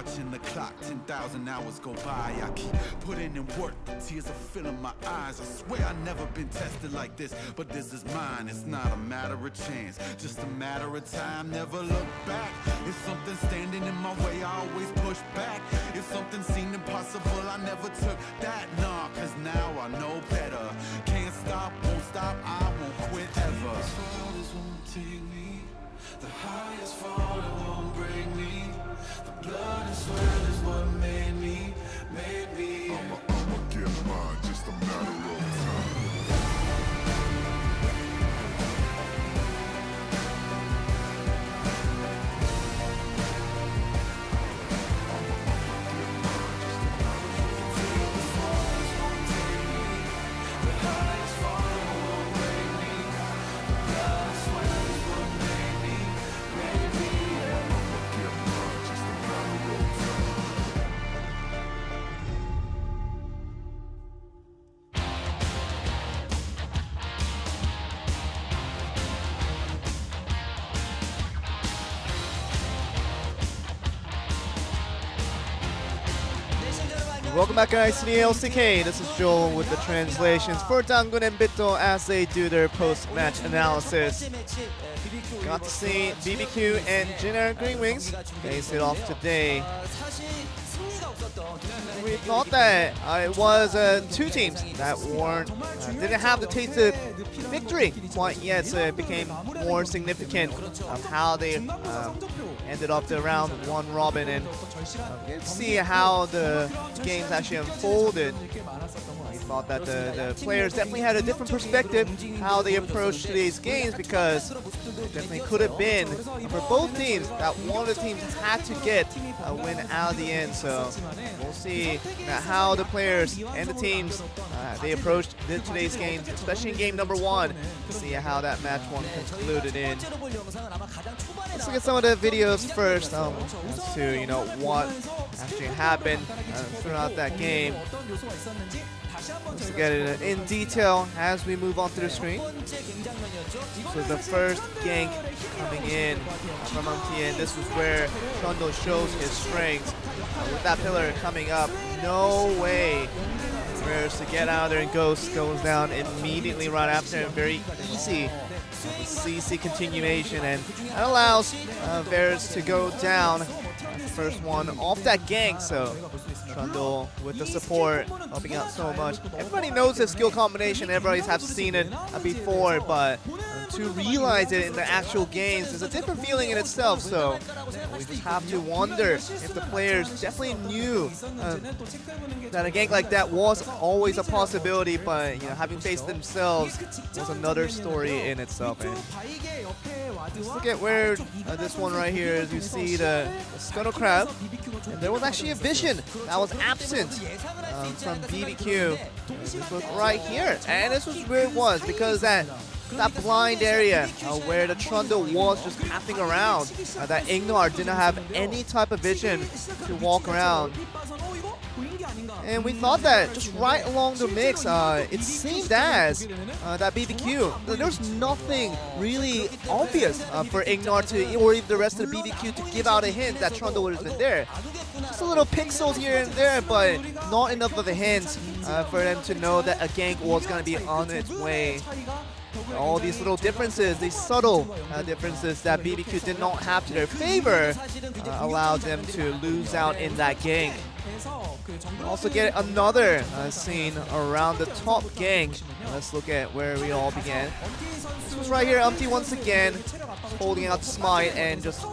watching the clock, 10,000 hours go by. I keep putting in work, the tears are filling my eyes. I swear I've never been tested like this, but this is mine. It's not a matter of chance, just a matter of time. Never look back. If something standing in my way, I always push back. If something seemed impossible, I never took that. Nah, cause now I know better. Can't stop, won't stop, I won't quit ever. The farthest won't take me, the highest fall it won't break me. The blood and sweat is what made me, made me. I'ma get mine, just a matter of time. Welcome back, guys, to the LCK. This is Joel with the translations for Dangun and Bito as they do their post-match analysis. Got to see BBQ and GreenWings face it off today. We thought that it was two teams that didn't have the taste of victory quite yet, so it became more significant of how they ended up the round one robin, and see how the games actually unfolded. We thought that the players definitely had a different perspective how they approached today's games, because it definitely could have been for both teams that one of the teams had to get a win out of the end. So we'll see how the players and the teams they approached today's games, especially in game number one, to see how that match one concluded in. Let's look at some of the videos first as to what actually happened throughout that game. Let's look at it in detail as we move on through the screen. So the first gank coming in from MT, and this was where Trundle shows his strength. With that pillar coming up, no way to get out of there, and Ghost goes down immediately right after, and very easy CC continuation, and that allows Varus to go down. First one off that gank, so Trundle with the support helping out so much. Everybody knows this skill combination, everybody's have seen it before, but to realize it in the actual games is a different feeling in itself. So we just have to wonder if the players definitely knew that a gank like that was always a possibility, but having faced themselves was another story in itself. And let's look at where this one right here is. You see the Scuttle Crab, and there was actually a vision that was absent from BBQ. This was right here, and this was where it was, because that blind area where the Trundle was just pathing around, that Ignar didn't have any type of vision to walk around. And we thought that just right along the mix, it seemed as that BBQ, there was nothing really obvious for Ignar to, or even the rest of the BBQ to give out a hint that Trundle would have been there. Just a little pixels here and there, but not enough of a hint for them to know that a gank was going to be on its way. All these little differences, these subtle differences that BBQ did not have to their favor, allowed them to lose out in that gank. Also get another scene around the top gank. Let's look at where we all began. This was right here, Umti once again holding out Smite and just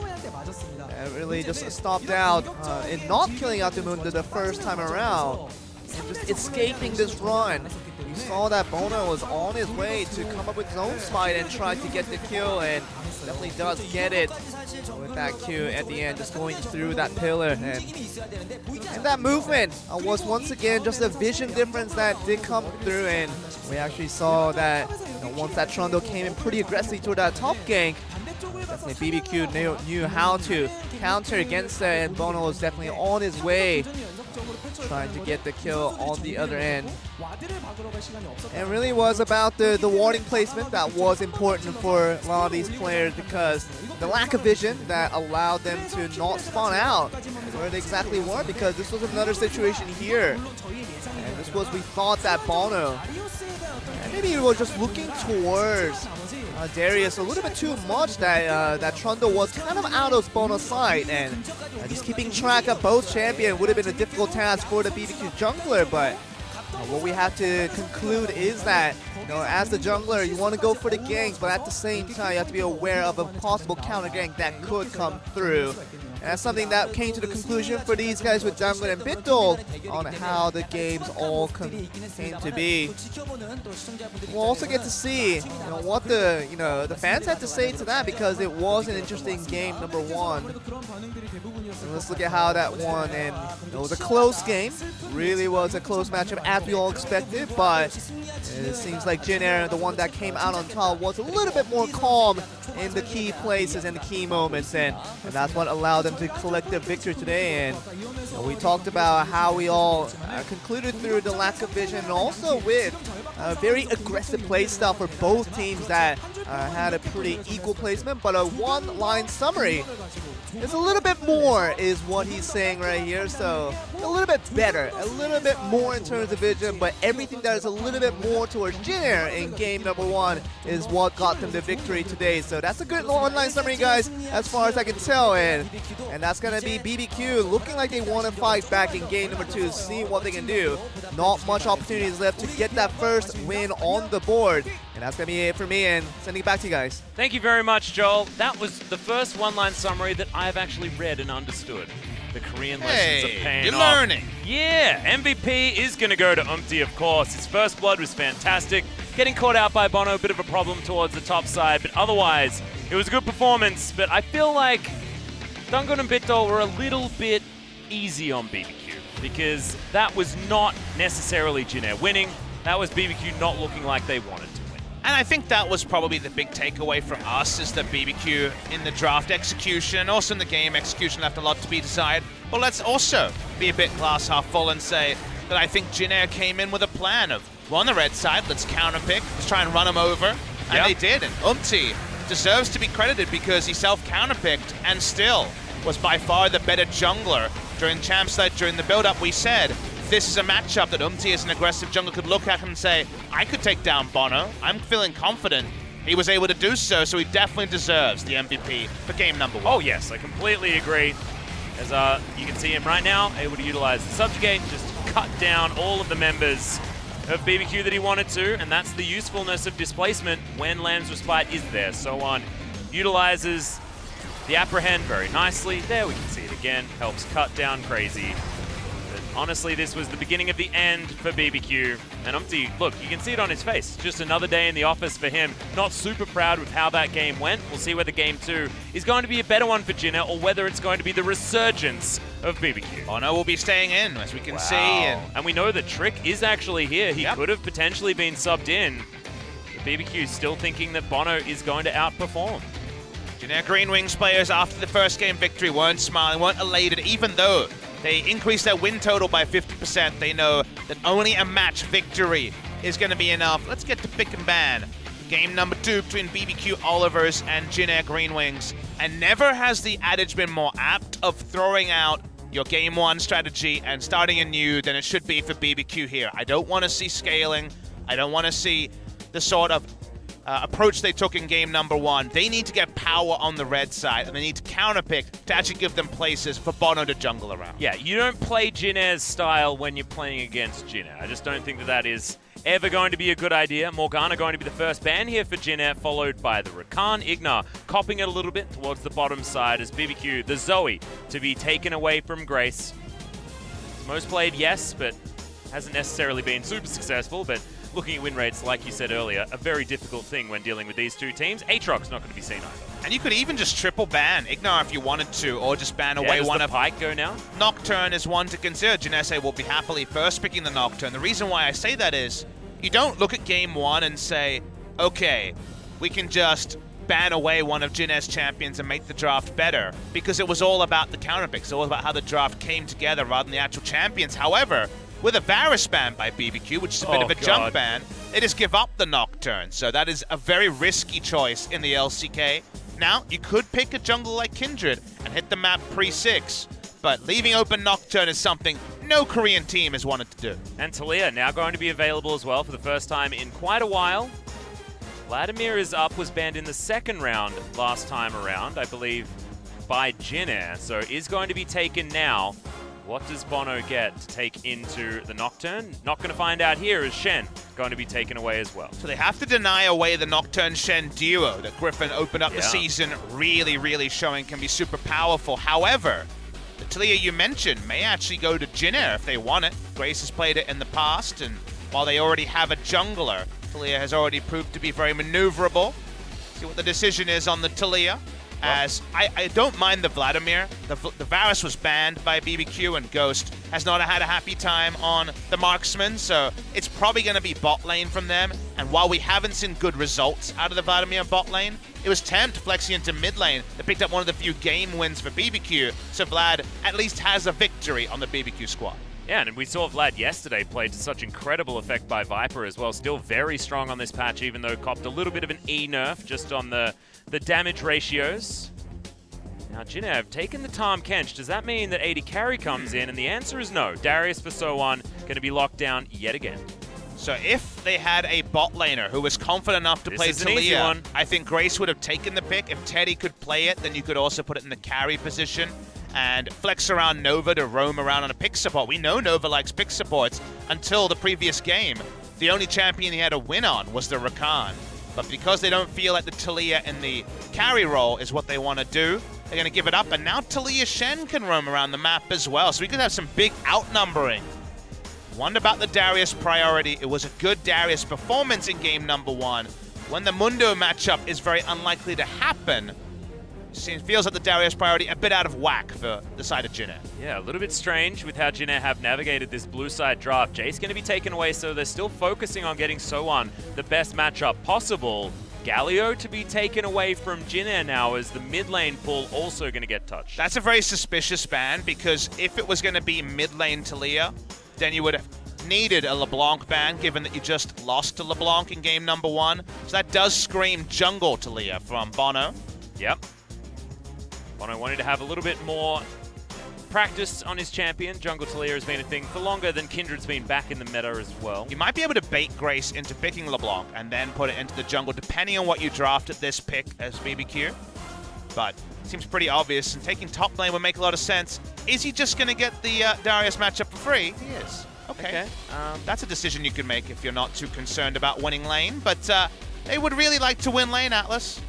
really just stopped out in not killing out the Munda the first time around, and just escaping this run. You saw that Bono was on his way to come up with his own Smite and try to get the kill, and definitely does get it with that Q at the end, just going through that pillar. And that movement was once again just a vision difference that did come through, and we actually saw that once that Trundle came in pretty aggressively toward that top gank, definitely BBQ knew how to counter against that, and Bono was definitely on his way trying to get the kill on the other end. It really was about the warding placement that was important for a lot of these players, because the lack of vision that allowed them to not spawn out where they exactly were, because this was another situation here. And this was, we thought that Bono, and maybe he was just looking towards Darius a little bit too much, that Trundle was kind of out of Bono's sight, and just keeping track of both champions would have been a difficult task for the BBQ jungler. But what we have to conclude is that, as the jungler, you want to go for the ganks, but at the same time, you have to be aware of a possible counter gank that could come through. And that's something that came to the conclusion for these guys with Jungler and Bitdol on how the games all came to be. We'll also get to see what the fans had to say to that, because it was an interesting game, number one. And let's look at how that won. And it was a close game. Really was a close matchup as we all expected, but it seems like Jin Air, the one that came out on top, was a little bit more calm in the key places and the key moments, and that's what allowed them to collect the victory today. And we talked about how we all concluded through the lack of vision, and also with very aggressive play style for both teams that had a pretty equal placement. But a one-line summary is a little bit more is what he's saying right here. So a little bit better, a little bit more in terms of vision, but everything that is a little bit more towards Jin Air in game number one is what got them the victory today. So that's a good one-line summary, guys, as far as I can tell. And that's going to be BBQ looking like they want to fight back in game number two, see what they can do. Not much opportunities left to get that first win on the board. And that's going to be it for me, and sending it back to you guys. Thank you very much, Joel. That was the first one-line summary that I've actually read and understood. The Korean lessons are paying you're off. learning. Yeah, MVP is going to go to Umti, of course. His first blood was fantastic. Getting caught out by Bono, a bit of a problem towards the top side, but otherwise, it was a good performance. But I feel like Dungan and Bitdol were a little bit easy on BBQ, because that was not necessarily Jin Air winning. That was BBQ not looking like they wanted to win. And I think that was probably the big takeaway from us, is that BBQ in the draft execution, also in the game execution, left a lot to be desired. But let's also be a bit glass half full and say that I think Jin Air came in with a plan of, we're on the red side, let's counterpick, let's try and run him over. And they did, and Umti deserves to be credited because he self-counterpicked and still was by far the better jungler. During Champ Side, during the build-up, we said, this is a matchup that Umti as an aggressive jungler could look at and say, I could take down Bono. I'm feeling confident. He was able to do so, so he definitely deserves the MVP for game number one. Oh yes, I completely agree. As you can see him right now, able to utilize the subjugate, just cut down all of the members of BBQ that he wanted to, and that's the usefulness of displacement when Lamb's Respite is there. So on, utilizes the apprehend very nicely. There we can see it again, helps cut down Crazy. Honestly, this was the beginning of the end for BBQ. And Umti, look, you can see it on his face. Just another day in the office for him. Not super proud with how that game went. We'll see whether game two is going to be a better one for Jin Air, or whether it's going to be the resurgence of BBQ. Bono will be staying in, as we can see. And we know that Trick is actually here. He could have potentially been subbed in. But BBQ still thinking that Bono is going to outperform. Jin Air GreenWings players after the first game victory weren't smiling, weren't elated, even though they increased their win total by 50%. They know that only a match victory is going to be enough. Let's get to pick and ban. Game number two between BBQ Olivers and Jin Air GreenWings. And never has the adage been more apt of throwing out your game one strategy and starting anew than it should be for BBQ here. I don't want to see scaling. I don't want to see the sort of approach they took in game number one. They need to get power on the red side, and they need to counterpick to actually give them places for Bono to jungle around. Yeah, you don't play Jin Air's style when you're playing against Jin Air. I just don't think that that is ever going to be a good idea. Morgana going to be the first ban here for Jin Air, followed by the Rakan. Ignar copping it a little bit towards the bottom side as BBQ, the Zoe, to be taken away from Grace. Most played, yes, but hasn't necessarily been super successful, but looking at win rates, like you said earlier, a very difficult thing when dealing with these two teams. Aatrox's not going to be seen either. And you could even just triple ban Ignar if you wanted to, or just ban away one of... Pike go now? Nocturne is one to consider. Janesse will be happily first picking the Nocturne. The reason why I say that is, you don't look at game one and say, okay, we can just ban away one of Jin Air's champions and make the draft better, because it was all about the counter picks, all about how the draft came together rather than the actual champions. However, with a Varus ban by BBQ, which is a bit of a jump ban, they just give up the Nocturne. So that is a very risky choice in the LCK. Now, you could pick a jungle like Kindred and hit the map pre-6, but leaving open Nocturne is something no Korean team has wanted to do. And Talia now going to be available as well for the first time in quite a while. Vladimir is up, was banned in the second round last time around, I believe, by Jin Air, so is going to be taken now. What does Bono get to take into the Nocturne? Not going to find out here, as Shen going to be taken away as well. So they have to deny away the Nocturne-Shen duo that Griffin opened up the season really showing can be super powerful. However, the Talia you mentioned may actually go to Jin Air if they want it. Grace has played it in the past, and while they already have a jungler, Talia has already proved to be very maneuverable. See what the decision is on the Talia. As I don't mind the Vladimir. The Varus was banned by BBQ, and Ghost has not had a happy time on the Marksman, so it's probably going to be bot lane from them. And while we haven't seen good results out of the Vladimir bot lane, it was Tempt flexing into mid lane that picked up one of the few game wins for BBQ, so Vlad at least has a victory on the BBQ squad. Yeah, and we saw Vlad yesterday play to such incredible effect by Viper as well. Still very strong on this patch, even though copped a little bit of an E nerf just on the damage ratios. Now, Jin Air have taken the Tahm Kench. Does that mean that AD Carry comes in? And the answer is no. Darius for So1 going to be locked down yet again. So if they had a bot laner who was confident enough to play Talia, I think Grace would have taken the pick. If Teddy could play it, then you could also put it in the carry position and flex around Nova to roam around on a pick support. We know Nova likes pick supports. Until the previous game, the only champion he had a win on was the Rakan. But because they don't feel like the Talia in the carry role is what they want to do, they're going to give it up. And now Talia Shen can roam around the map as well. So we could have some big outnumbering. Wonder about the Darius priority. It was a good Darius performance in game number 1. When the Mundo matchup is very unlikely to happen, feels like the Darius priority a bit out of whack for the side of Jin Air. Yeah, a little bit strange with how Jin Air have navigated this blue side draft. Jay's going to be taken away, so they're still focusing on getting So1 the best matchup possible. Galio to be taken away from Jin Air now, as the mid lane pull also going to get touched. That's a very suspicious ban, because if it was going to be mid lane Talia, then you would have needed a LeBlanc ban, given that you just lost to LeBlanc in game number 1. So that does scream jungle Talia from Bono. Yep. Bono wanted to have a little bit more practice on his champion. Jungle Talia has been a thing for longer than Kindred's been back in the meta as well. You might be able to bait Grace into picking LeBlanc and then put it into the jungle, depending on what you draft at this pick as BBQ. But it seems pretty obvious, and taking top lane would make a lot of sense. Is he just going to get the Darius matchup for free? He is. Okay. That's a decision you can make if you're not too concerned about winning lane, but they would really like to win lane, Atlas.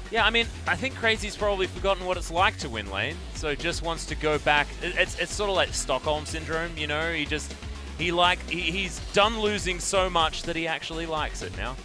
Yeah, I mean, I think Crazy's probably forgotten what it's like to win lane, so just wants to go back. It's sort of like Stockholm Syndrome, you know? He's done losing so much that he actually likes it now.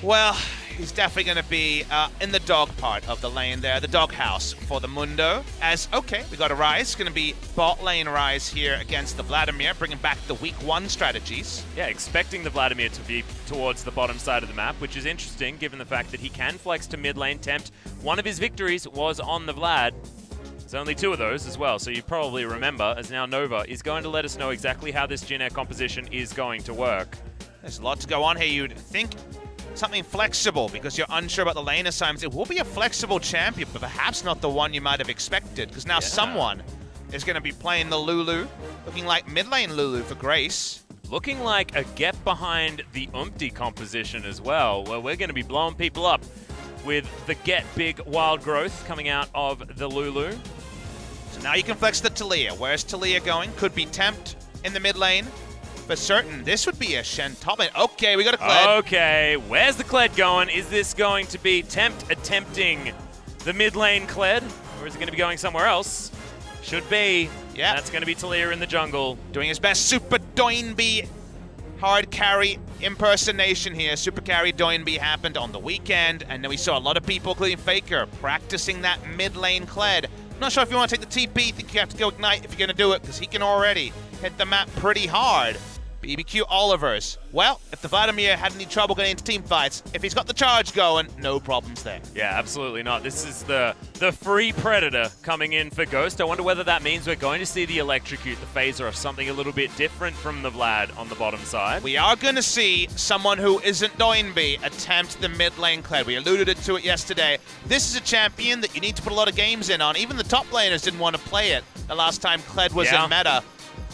Well, he's definitely going to be in the dog part of the lane there, the dog house for the Mundo. As, okay, we got a Ryze. It's going to be bot lane Ryze here against the Vladimir, bringing back the week 1 strategies. Yeah, expecting the Vladimir to be towards the bottom side of the map, which is interesting given the fact that he can flex to mid lane Tempt. One of his victories was on the Vlad. There's only 2 of those as well, so you probably remember, as now Nova is going to let us know exactly how this Jin Air composition is going to work. There's a lot to go on here. You'd think something flexible, because you're unsure about the lane assignments. It will be a flexible champion, but perhaps not the one you might have expected, because now someone is going to be playing the Lulu, looking like mid lane Lulu for Grace. Looking like a get behind the Umpty composition as well, where we're going to be blowing people up with the get big wild growth coming out of the Lulu. So now you can flex the Talia. Where's Talia going? Could be Tempt in the mid lane. For certain, this would be a Shen top lane. Okay, we got a Kled. Okay, where's the Kled going? Is this going to be Tempt attempting the mid lane Kled? Or is it going to be going somewhere else? Should be. Yeah. That's going to be Talia in the jungle. Doing his best Super Doinby hard carry impersonation here. Super carry Doinby happened on the weekend, and then we saw a lot of people, including FLICKR, practicing that mid lane Kled. I'm not sure if you want to take the TP. I think you have to go Ignite if you're going to do it, because he can already hit the map pretty hard. BBQ Olivers. Well, if the Vladimir had any trouble getting into team fights, if he's got the charge going, no problems there. Yeah, absolutely not. This is the free Predator coming in for Ghost. I wonder whether that means we're going to see the Electrocute, the Phaser, or something a little bit different from the Vlad on the bottom side. We are going to see someone who isn't Doinby attempt the mid lane Kled. We alluded to it yesterday. This is a champion that you need to put a lot of games in on. Even the top laners didn't want to play it the last time Kled was in meta.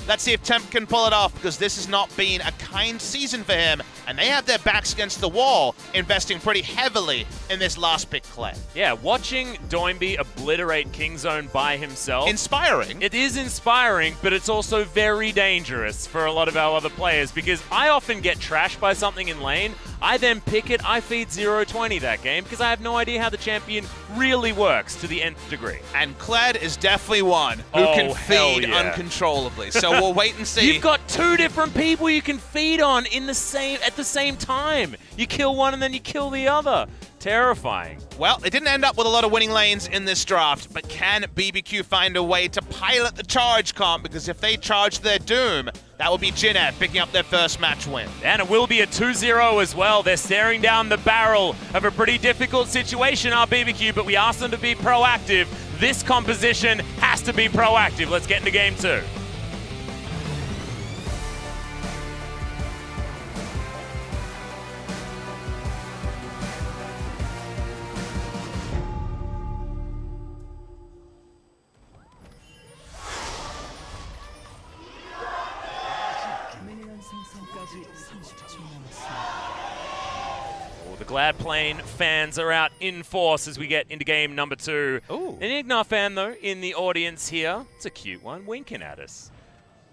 Let's see if Temp can pull it off, because this has not been a kind season for him, and they have their backs against the wall, investing pretty heavily in this last pick Kled. Yeah, watching Doinby obliterate Kingzone by himself. Inspiring. It is inspiring, but it's also very dangerous for a lot of our other players, because I often get trashed by something in lane. I then pick it, I feed 0-20 that game, because I have no idea how the champion really works to the nth degree. And Kled is definitely one who can feed uncontrollably. So we'll wait and see. You've got two different people you can feed on at the same time. You kill one and then you kill the other. Terrifying. Well, they didn't end up with a lot of winning lanes in this draft, but can BBQ find a way to pilot the charge comp? Because if they charge their doom, that will be Jinev picking up their first match win. And it will be a 2-0 as well. They're staring down the barrel of a pretty difficult situation, our BBQ, but we asked them to be proactive. This composition has to be proactive. Let's get into game 2. The Glad Plane fans are out in force as we get into game number 2. Ooh. An Ignar fan, though, in the audience here. It's a cute one, winking at us.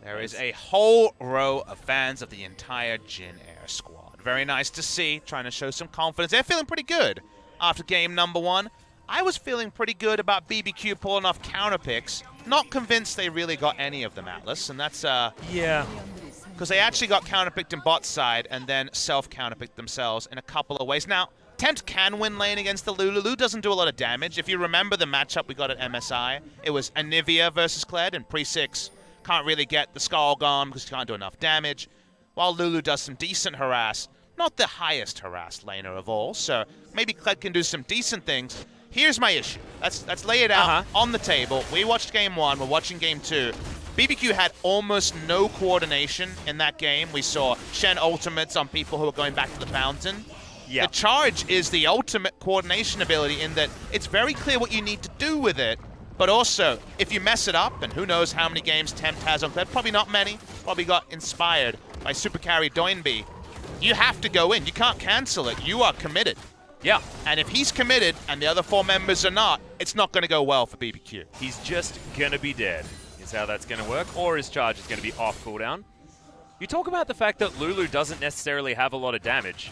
There is a whole row of fans of the entire Jin Air squad. Very nice to see, trying to show some confidence. They're feeling pretty good after game number 1. I was feeling pretty good about BBQ pulling off counter picks. Not convinced they really got any of them, Atlas, and that's yeah. Because they actually got counterpicked in bot side and then self-counterpicked themselves in a couple of ways. Now, Tempt can win lane against the Lulu. Lulu doesn't do a lot of damage. If you remember the matchup we got at MSI, it was Anivia versus Kled, and Pre-6 can't really get the Skull gone because he can't do enough damage, while Lulu does some decent harass. Not the highest harass laner of all, so maybe Kled can do some decent things. Here's my issue. Let's lay it out on the table. We watched game 1. We're watching game 2. BBQ had almost no coordination in that game. We saw Shen ultimates on people who are going back to the fountain. The charge is the ultimate coordination ability in that it's very clear what you need to do with it, but also, if you mess it up, and who knows how many games Tempt has on Kled, probably not many, probably got inspired by super carry Doinby, you have to go in. You can't cancel it. You are committed. Yeah. And if he's committed and the other 4 members are not, it's not going to go well for BBQ. He's just going to be dead. How that's going to work, or his charge is going to be off cooldown. You talk about the fact that Lulu doesn't necessarily have a lot of damage.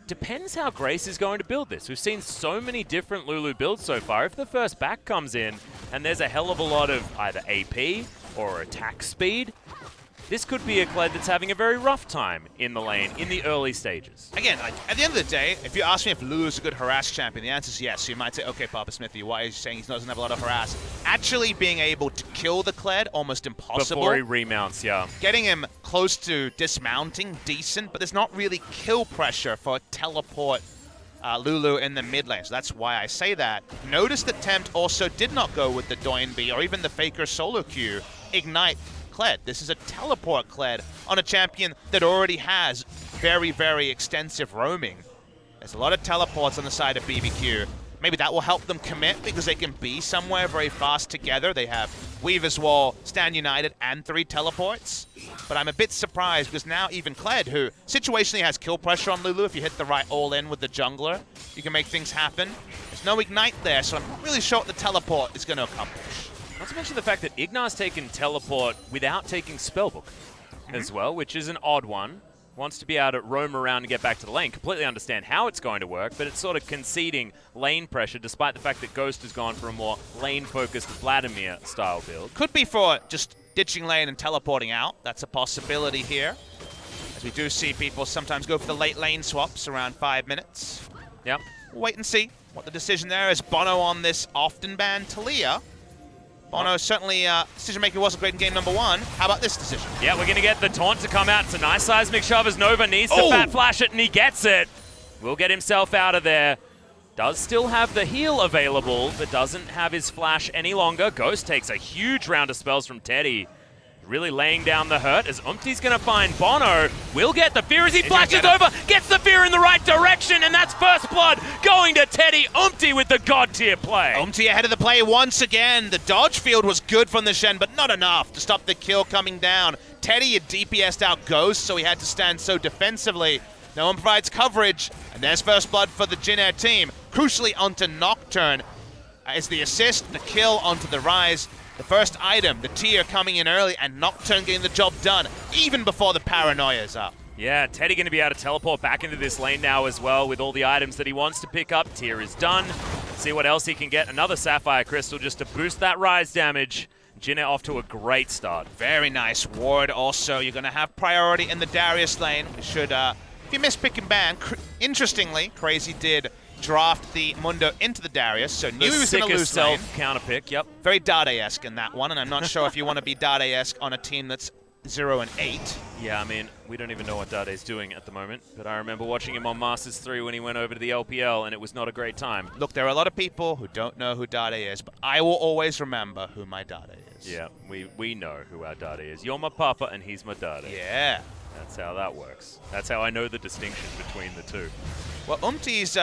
Depends how Grace is going to build this. We've seen so many different Lulu builds so far. If the first back comes in and there's a hell of a lot of either AP or attack speed, this could be a Kled that's having a very rough time in the lane in the early stages. Again, like, at the end of the day, if you ask me if Lulu's a good harass champion, the answer is yes. So you might say, okay, Papa Smithy, why are you saying he doesn't have a lot of harass? Actually being able to kill the Kled, almost impossible. Before he remounts, yeah. Getting him close to dismounting, decent, but there's not really kill pressure for teleport Lulu in the mid lane. So that's why I say that. Notice that Tempt also did not go with the Doinby or even the FLICKR solo queue. Ignite Kled. This is a teleport Kled on a champion that already has very, very extensive roaming. There's a lot of teleports on the side of BBQ. Maybe that will help them commit because they can be somewhere very fast together. They have Weaver's Wall, Stand United, and 3 teleports. But I'm a bit surprised because now even Kled, who situationally has kill pressure on Lulu, if you hit the right all-in with the jungler, you can make things happen. There's no Ignite there, so I'm not really sure what the teleport is going to accomplish. Not to mention the fact that Ignar's taken teleport without taking Spellbook as well, which is an odd one. Wants to be able to roam around and get back to the lane. Completely understand how it's going to work, but it's sort of conceding lane pressure despite the fact that Ghost has gone for a more lane-focused Vladimir-style build. Could be for just ditching lane and teleporting out. That's a possibility here. As we do see people sometimes go for the late lane swaps around 5 minutes. Yep. We'll wait and see what the decision there is. Bono on this often banned Talia. Bono certainly, decision-making wasn't great in game number 1. How about this decision? Yeah, we're going to get the taunt to come out. It's a nice seismic shove as Nova needs to fat flash it, and he gets it. Will get himself out of there. Does still have the heal available, but doesn't have his flash any longer. Ghost takes a huge round of spells from Teddy. Really laying down the hurt as Umti's going to find Bono. Will get the fear as he flashes over, gets the fear in the right direction, and that's first blood going to Teddy. Umti with the god tier play. Umti ahead of the play once again. The dodge field was good from the Shen, but not enough to stop the kill coming down. Teddy had DPS'd out Ghost, so he had to stand so defensively. No one provides coverage, and there's first blood for the Jin Air team. Crucially onto Nocturne is the assist, the kill onto the Rise. The first item, the tier coming in early, and Nocturne getting the job done, even before the paranoia's up. Yeah, Teddy going to be able to teleport back into this lane now as well with all the items that he wants to pick up. Tier is done. See what else he can get. Another Sapphire Crystal just to boost that Rise damage. Jinna off to a great start. Very nice ward also. You're going to have priority in the Darius lane. We should, if you miss pick and ban, interestingly, Crazy did draft the Mundo into the Darius, so knew he was going to lose lane. Counter pick, yep. Very Dade-esque in that one, and I'm not sure if you want to be Dade-esque on a team that's 0-8. Yeah, I mean, we don't even know what Dade's doing at the moment, but I remember watching him on Masters 3 when he went over to the LPL, and it was not a great time. Look, there are a lot of people who don't know who Dade is, but I will always remember who my Dade is. Yeah, we know who our Dade is. You're my papa, and he's my Dade. Yeah. That's how that works. That's how I know the distinction between the two. Well, Umti's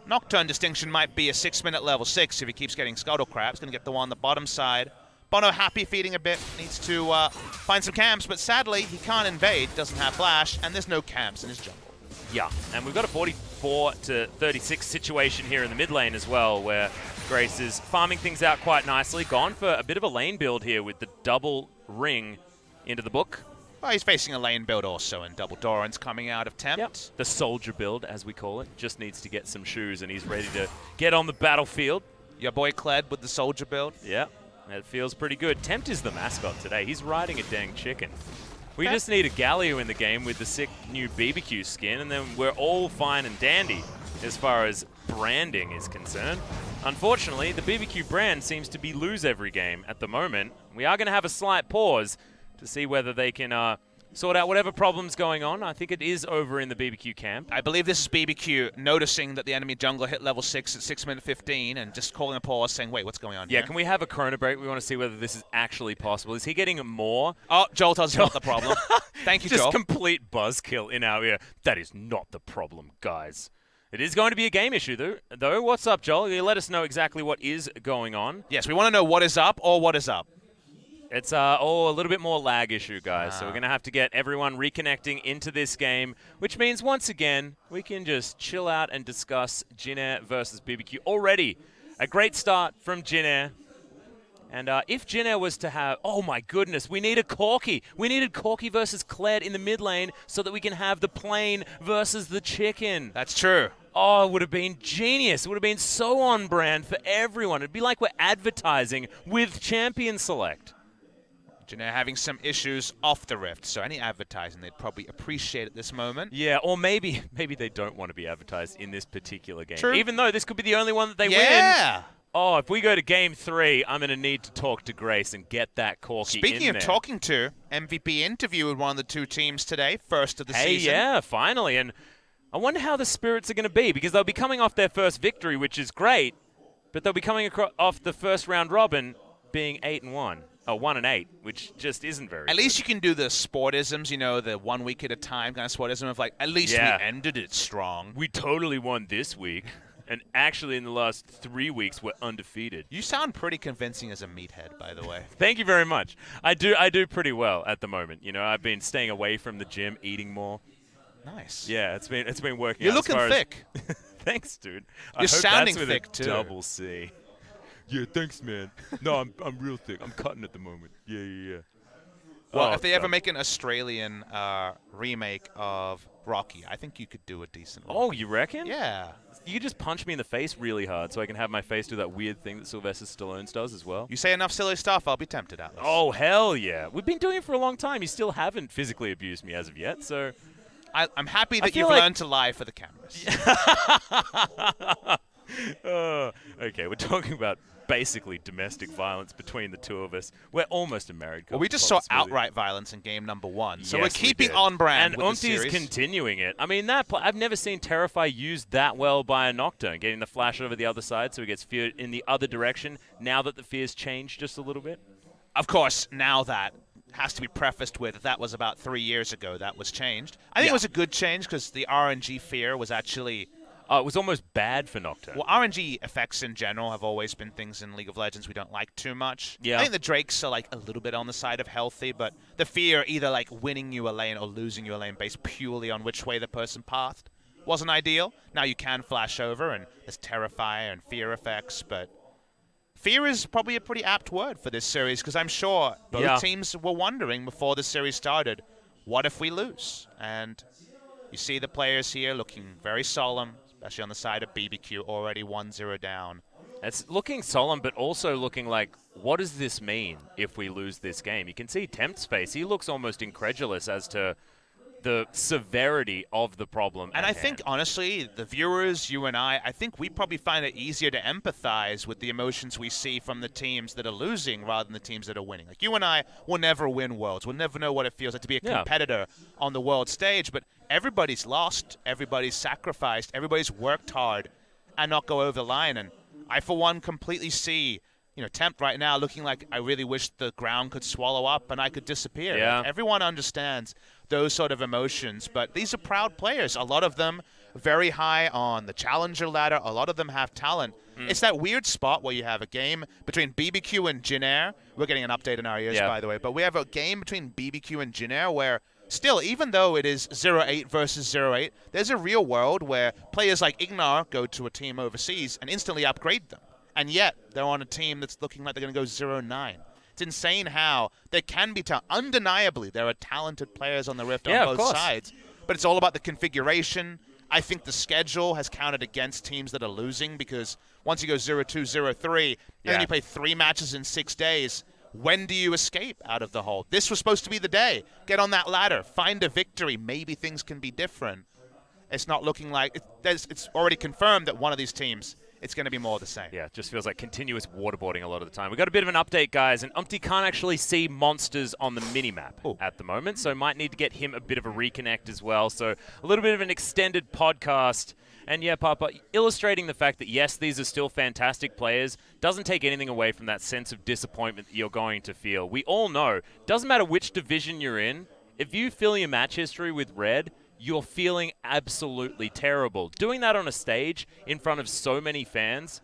Nocturne distinction might be a 6-minute level 6 if he keeps getting Scuttle Crabs. Going to get the one on the bottom side. Bono happy feeding a bit, needs to find some camps, but sadly he can't invade, doesn't have flash, and there's no camps in his jungle. Yeah, and we've got a 44-36 situation here in the mid lane as well, where Grace is farming things out quite nicely. Gone for a bit of a lane build here with the double ring into the book. Well, he's facing a lane build also, and double Doran's coming out of Tempt. Yep. The soldier build, as we call it, just needs to get some shoes, and he's ready to get on the battlefield. Your boy Kled with the soldier build. Yeah, that feels pretty good. Tempt is the mascot today. He's riding a dang chicken. We just need a Galio in the game with the sick new BBQ skin, and then we're all fine and dandy as far as branding is concerned. Unfortunately, the BBQ brand seems to be lose every game at the moment. We are going to have a slight pause to see whether they can sort out whatever problem's going on. I think it is over in the BBQ camp. I believe this is BBQ noticing that the enemy jungler hit level 6 at 6:15 and just calling a pause saying, wait, what's going on here? Yeah, can we have a Chrono break? We want to see whether this is actually possible. Is he getting more? Oh, Joel tells us not the problem. Thank you, Just Joel. complete buzzkill in our ear. That is not the problem, guys. It is going to be a game issue, though. What's up, Joel? You let us know exactly what is going on. Yes, we want to know what is up or what is up. It's a little bit more lag issue, guys. So we're going to have to get everyone reconnecting into this game, which means, once again, we can just chill out and discuss Jin Air versus BBQ. Already a great start from Jin Air. And if Jin Air was to have... Oh, my goodness. We need a Corki. We needed Corki versus Kled in the mid lane so that we can have the plane versus the chicken. That's true. Oh, it would have been genius. It would have been so on brand for everyone. It'd be like we're advertising with Champion Select. Jin Air having some issues off the Rift, so any advertising they'd probably appreciate at this moment. Yeah, or maybe they don't want to be advertised in this particular game. True. Even though this could be the only one that they Yeah. win. Oh, if we go to Game 3, I'm going to need to talk to Grace and get that Corki in there. Speaking of talking to, MVP interview with one of the two teams today, first of the season. Hey, yeah, finally. And I wonder how the Spirits are going to be, because they'll be coming off their first victory, which is great, but they'll be coming off the first round robin being 8-1. Oh, 1-8, which just isn't very At least you can do the sportisms, you know, the 1 week at a time kind of sportism of like, at least we ended it strong. We totally won this week, and actually in the last 3 weeks we're undefeated. You sound pretty convincing as a meathead, by the way. Thank you very much. I do pretty well at the moment. You know, I've been staying away from the gym, eating more. Nice. Yeah, it's been working. You're out looking thick. Thanks, dude. You're sounding with thick a too. Double C. Yeah, thanks, man. No, I'm real thick. I'm cutting at the moment. Yeah. Well, if they ever make an Australian remake of Rocky, I think you could do a decent one. Oh, you reckon? Yeah. You could just punch me in the face really hard so I can have my face do that weird thing that Sylvester Stallone does as well. You say enough silly stuff, I'll be tempted, Atlas. Oh, hell yeah. We've been doing it for a long time. You still haven't physically abused me as of yet, so... I'm happy that you've like learned to lie for the cameras. Okay, we're talking about basically domestic violence between the two of us. We're almost a married couple. Well, we just saw outright violence in game number 1, so we're Yes, we keeping did. on brand And with the Umti's series. continuing it. I mean, I've never seen Terrify used that well by a Nocturne, getting the flash over the other side so he gets feared in the other direction, now that the fear's changed just a little bit. Of course, now that has to be prefaced with that was about 3 years ago that was changed. I think it was a good change because the RNG fear was actually... it was almost bad for Nocturne. Well, RNG effects in general have always been things in League of Legends we don't like too much. Yeah. I think the Drakes are like a little bit on the side of healthy, but the fear either like winning you a lane or losing you a lane based purely on which way the person pathed wasn't ideal. Now you can flash over and there's Terrifier and fear effects, but fear is probably a pretty apt word for this series because I'm sure both teams were wondering before the series started, what if we lose? And you see the players here looking very solemn, especially on the side of BBQ, already 1-0 down. It's looking solemn, but also looking like, what does this mean if we lose this game? You can see Tempt's face. He looks almost incredulous as to the severity of the problem. And I think, honestly, the viewers, you and I think we probably find it easier to empathize with the emotions we see from the teams that are losing rather than the teams that are winning. Like, you and I will never win Worlds. We'll never know what it feels like to be a competitor on the world stage, but everybody's lost, everybody's sacrificed, everybody's worked hard and not go over the line. And I, for one, completely see, Tempt right now looking like I really wish the ground could swallow up and I could disappear. Yeah. Like, everyone understands those sort of emotions, but these are proud players. A lot of them very high on the challenger ladder. A lot of them have talent. It's that weird spot where you have a game between BBQ and Jinair. We're getting an update in our ears, by the way, but we have a game between BBQ and Jinair where still, even though it is 0-8 versus 0-8, there's a real world where players like Ignar go to a team overseas and instantly upgrade them. And yet, they're on a team that's looking like they're going to go 0-9. It's insane how there can be undeniably, there are talented players on the Rift on both sides, but it's all about the configuration. I think the schedule has counted against teams that are losing because once you go 0-2, 0-3, and then you play 3 matches in 6 days, when do you escape out of the hole? This was supposed to be the day. Get on that ladder, find a victory. Maybe things can be different. It's not looking like it's already confirmed that one of these teams, it's going to be more the same. Yeah, it just feels like continuous waterboarding a lot of the time. We got a bit of an update, guys, and Umti can't actually see monsters on the minimap at the moment, so might need to get him a bit of a reconnect as well. So a little bit of an extended podcast. And yeah, Papa, illustrating the fact that, yes, these are still fantastic players doesn't take anything away from that sense of disappointment that you're going to feel. We all know, doesn't matter which division you're in, if you fill your match history with red, you're feeling absolutely terrible. Doing that on a stage in front of so many fans,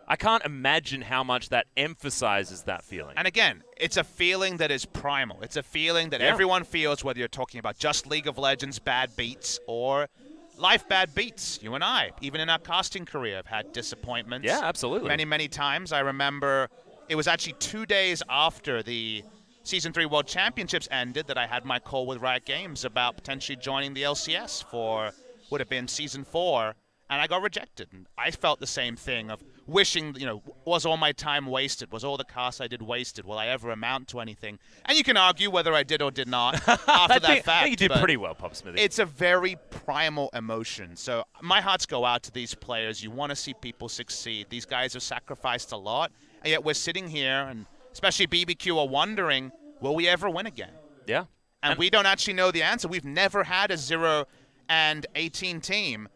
I can't imagine how much that emphasizes that feeling. And again, it's a feeling that is primal. It's a feeling that everyone feels, whether you're talking about just League of Legends bad beats or life bad beats. You and I, even in our casting career, have had disappointments. Yeah, absolutely. Many, many times. I remember it was actually 2 days after the Season 3 World Championships ended that I had my call with Riot Games about potentially joining the LCS for, would have been Season 4, and I got rejected. And I felt the same thing of wishing, was all my time wasted? Was all the casts I did wasted? Will I ever amount to anything? And you can argue whether I did or did not after that fact. I think you did pretty well, Pop Smithy. It's a very primal emotion. So my hearts go out to these players. You want to see people succeed. These guys have sacrificed a lot, and yet we're sitting here, and especially BBQ are wondering, will we ever win again? Yeah. And we don't actually know the answer. We've never had a 0-18 team.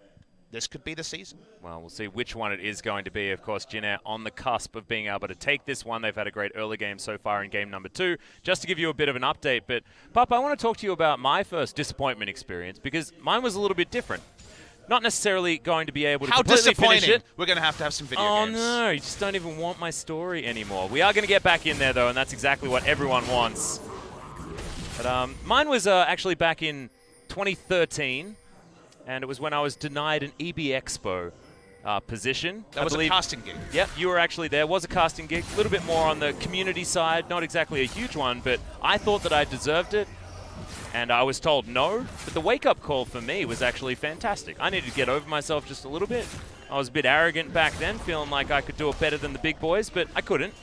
This could be the season. Well, we'll see which one it is going to be. Of course, Jinair on the cusp of being able to take this one. They've had a great early game so far in game number 2. Just to give you a bit of an update, but Papa, I want to talk to you about my first disappointment experience because mine was a little bit different. Not necessarily going to be able to completely finish it. We're going to have some video games. Oh, no. You just don't even want my story anymore. We are going to get back in there, though, and that's exactly what everyone wants. But mine was actually back in 2013, and it was when I was denied an EB Expo position. That was a casting gig. Yep, you were actually there. It was a casting gig. A little bit more on the community side. Not exactly a huge one, but I thought that I deserved it. And I was told no, but the wake-up call for me was actually fantastic. I needed to get over myself just a little bit. I was a bit arrogant back then, feeling like I could do it better than the big boys, but I couldn't.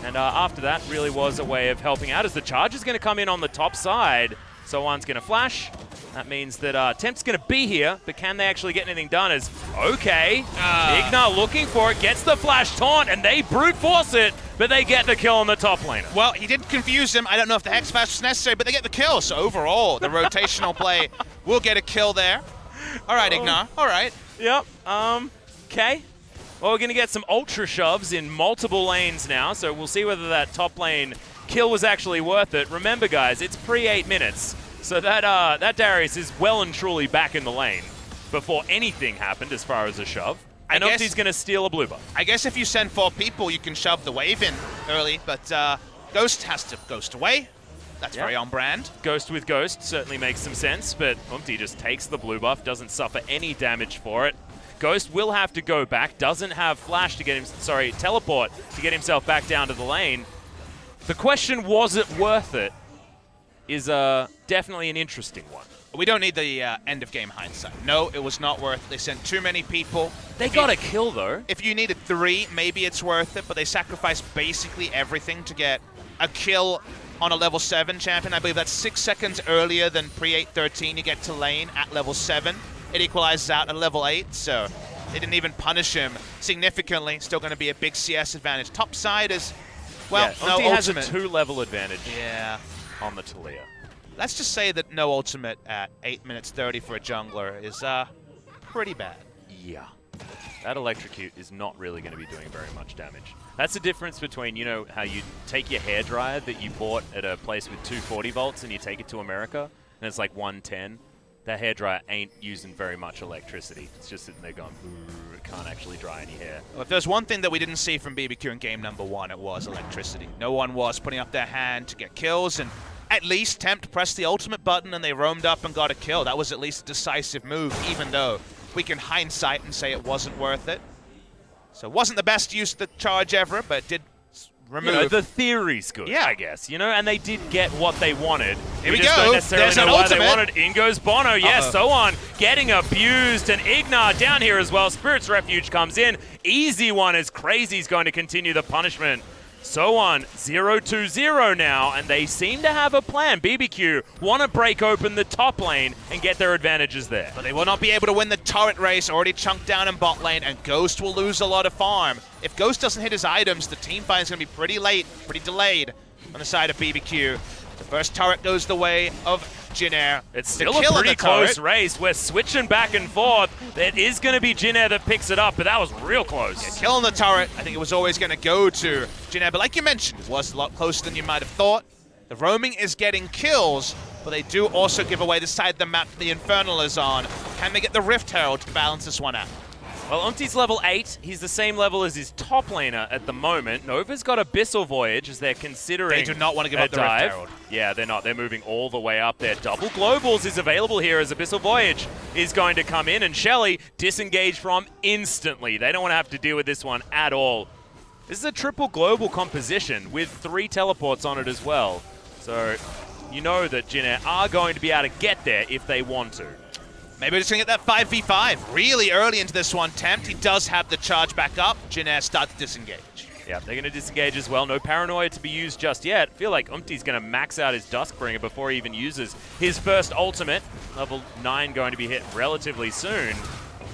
And after that really was a way of helping out as the charge is going to come in on the top side. So one's going to flash, That means that Tempt's going to be here, but can they actually get anything done? As okay, Ignar looking for it, gets the flash taunt, and they brute force it, but they get the kill on the top laner. Well, he did confuse him. I don't know if the Hex Flash was necessary, but they get the kill. So overall, the rotational play will get a kill there. All right, Ignar. All right. Yep. Okay. Well, we're going to get some ultra shoves in multiple lanes now, so we'll see whether that top lane kill was actually worth it. Remember, guys, it's pre-8 minutes, so that Darius is well and truly back in the lane before anything happened as far as a shove. And Opti's going to steal a blue buff. I guess if you send 4 people, you can shove the wave in early, but Ghost has to ghost away. That's very on brand. Ghost with Ghost certainly makes some sense, but Umti just takes the blue buff, doesn't suffer any damage for it. Ghost will have to go back, doesn't have flash to get him, teleport to get himself back down to the lane. The question, was it worth it, is definitely an interesting one. We don't need the end of game hindsight. No, it was not worth it. They sent too many people. They got a kill though. If you needed 3, maybe it's worth it, but they sacrificed basically everything to get a kill on a level 7 champion. I believe that's 6 seconds earlier than pre-8-13 you get to lane at level 7. It equalizes out at level 8, so they didn't even punish him significantly. Still going to be a big CS advantage. Top side is, well, yeah, no Umti has ultimate. a 2-level advantage on the Talia. Let's just say that no ultimate at 8 minutes 30 for a jungler is pretty bad. Yeah. That electrocute is not really going to be doing very much damage. That's the difference between, you know, how you take your hairdryer that you bought at a place with 240 volts and you take it to America and it's like 110. That hairdryer ain't using very much electricity. It's just sitting there going, it can't actually dry any hair. Well, if there's one thing that we didn't see from BBQ in game number 1, it was electricity. No one was putting up their hand to get kills, and at least Tempt pressed the ultimate button and they roamed up and got a kill. That was at least a decisive move, even though we can hindsight and say it wasn't worth it. So it wasn't the best use of the charge ever, but it did remove. You know, the theory's good, I guess. You know, and they did get what they wanted. Here we just go. Don't necessarily There's know an why ultimate. they wanted. In goes Bono. Yes, so on. Getting abused, and Ignar down here as well. Spirit's Refuge comes in. Easy one as Crazy's going to continue the punishment. So on, 0-2-0 now, and they seem to have a plan. BBQ want to break open the top lane and get their advantages there. But they will not be able to win the turret race, already chunked down in bot lane, and Ghost will lose a lot of farm. If Ghost doesn't hit his items, the team fight is going to be pretty late, pretty delayed on the side of BBQ. The first turret goes the way of Jinair. It's still a pretty close race. We're switching back and forth. It is going to be Jinair that picks it up, but that was real close. Yeah, killing the turret, I think it was always going to go to Jinair, but like you mentioned, it was a lot closer than you might have thought. The roaming is getting kills, but they do also give away the side of the map the Infernal is on. Can they get the Rift Herald to balance this one out? Well, Umti's level 8. He's the same level as his top laner at the moment. Nova's got Abyssal Voyage as they're considering They do not want to give up the Rift Herald. Yeah, they're not. They're moving all the way up there. Double Globals is available here as Abyssal Voyage is going to come in, and Shelly disengaged from instantly. They don't want to have to deal with this one at all. This is a triple global composition with 3 teleports on it as well. So you know that Jinair are going to be able to get there if they want to. Maybe we're just going to get that 5v5 really early into this one. Tempt, he does have the charge back up. Jinair starts to disengage. Yeah, they're going to disengage as well. No Paranoia to be used just yet. I feel like Umti's going to max out his Duskbringer before he even uses his first ultimate. Level 9 going to be hit relatively soon.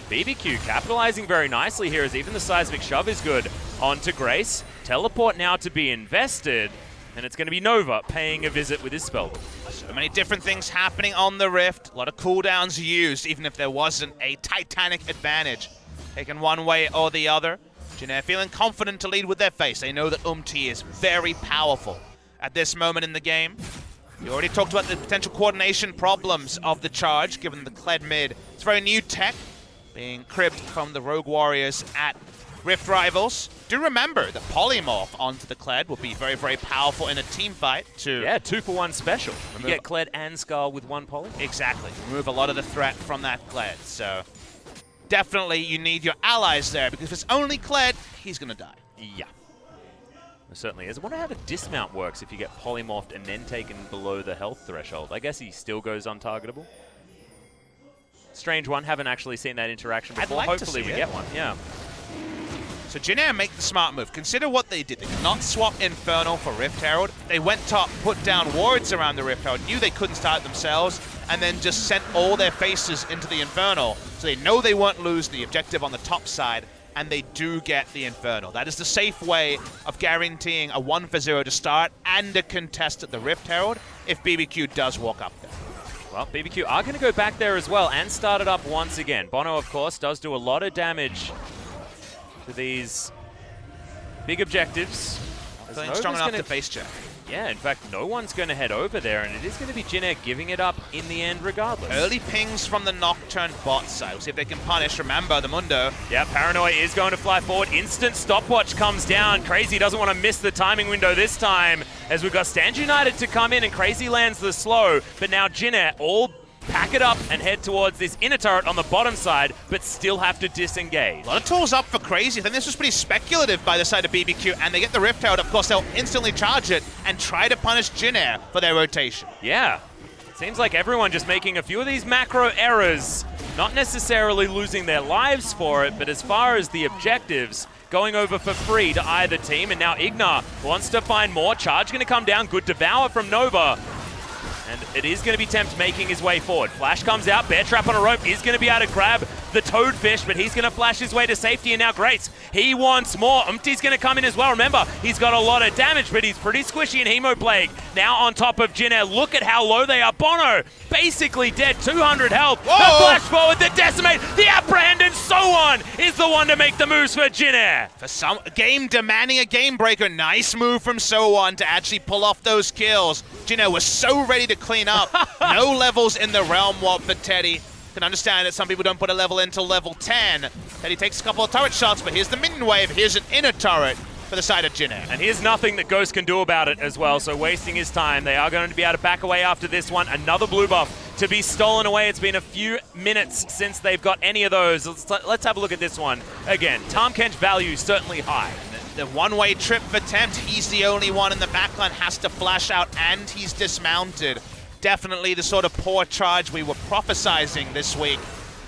BBQ capitalizing very nicely here as even the Seismic Shove is good. On to Grace. Teleport now to be invested. And it's going to be Nova paying a visit with his spellbook. So many different things happening on the Rift. A lot of cooldowns used, even if there wasn't a Titanic advantage. Taken one way or the other. Jinair feeling confident to lead with their face. They know that Umti is very powerful at this moment in the game. You already talked about the potential coordination problems of the charge, given the Kled mid. It's very new tech, being cribbed from the Rogue Warriors at Rift Rivals. Do remember that Polymorph onto the Kled will be very, very powerful in a team fight to... Yeah, 2-for-1 special. You get Kled and Skull with 1 poly. Exactly. Remove a lot of the threat from that Kled. So definitely you need your allies there, because if it's only Kled, he's going to die. Yeah. It certainly is. I wonder how the dismount works if you get polymorphed and then taken below the health threshold. I guess he still goes untargetable. Strange one. Haven't actually seen that interaction before. I'd like Hopefully to see we it. get one. Yeah. So Jinair make the smart move. Consider what they did. They did not swap Infernal for Rift Herald. They went top, put down wards around the Rift Herald, knew they couldn't start it themselves, and then just sent all their faces into the Infernal. So they know they won't lose the objective on the top side, and they do get the Infernal. That is the safe way of guaranteeing a 1-for-0 to start and a contest at the Rift Herald if BBQ does walk up there. Well, BBQ are going to go back there as well and start it up once again. Bono, of course, does do a lot of damage to these big objectives. Feeling strong enough to face check. Yeah, in fact, no one's going to head over there, and it is going to be Jin giving it up in the end regardless. Early pings from the Nocturne bot side. We'll see if they can punish. Remember, the Mundo. Yeah, Paranoia is going to fly forward. Instant stopwatch comes down. Crazy doesn't want to miss the timing window this time, as we've got Stand United to come in, and Crazy lands the slow. But now Jin all pack it up and head towards this inner turret on the bottom side, but still have to disengage. A lot of tools up for Crazy. I think this was pretty speculative by the side of BBQ, and they get the Rift Herald. Of course, they'll instantly charge it and try to punish Jin for their rotation. Yeah. Seems like everyone just making a few of these macro errors, not necessarily losing their lives for it, but as far as the objectives, going over for free to either team. And now Ignar wants to find more. Charge going to come down. Good devour from Nova. And it is going to be Tempt making his way forward. Flash comes out. Bear Trap on a rope is going to be able to grab the Toadfish, but he's going to flash his way to safety. And now Grace, he wants more. Umti's going to come in as well. Remember, he's got a lot of damage, but he's pretty squishy in Hemoplague. Now on top of Jin. Look at how low they are. Bono, basically dead. 200 health. Whoa! The flash forward, the Decimate, the Apprehend, and so on is the one to make the moves for Jin. For some game demanding a game breaker, nice move from So1 to actually pull off those kills. Jin was so ready to clean up. No levels in the Realm Warp for Teddy. Can understand that some people don't put a level until level 10. Teddy takes a couple of turret shots, but here's the minion wave. Here's an inner turret for the side of Jin. And here's nothing that Ghost can do about it as well, so wasting his time. They are going to be able to back away after this one. Another blue buff to be stolen away. It's been a few minutes since they've got any of those. Let's have a look at this one. Again, Tahm Kench value certainly high. The one-way trip for Tempt, he's the only one in the backline, has to flash out, and he's dismounted. Definitely the sort of poor charge we were prophesizing this week,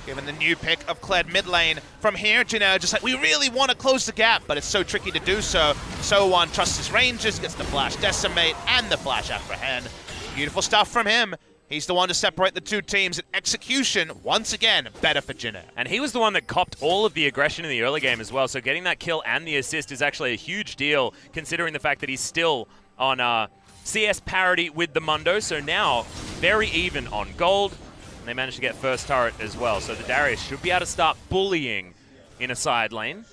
given the new pick of Kled mid lane. From here, just like, we really want to close the gap, but it's so tricky to do so. So1 trusts his ranges, gets the Flash Decimate and the Flash Apprehend. Beautiful stuff from him. He's the one to separate the two teams. And execution, once again, better for Jin. And he was the one that copped all of the aggression in the early game as well, so getting that kill and the assist is actually a huge deal, considering the fact that he's still on CS parity with the Mundo, so now very even on gold. And they managed to get first turret as well, so the Darius should be able to start bullying in a side lane.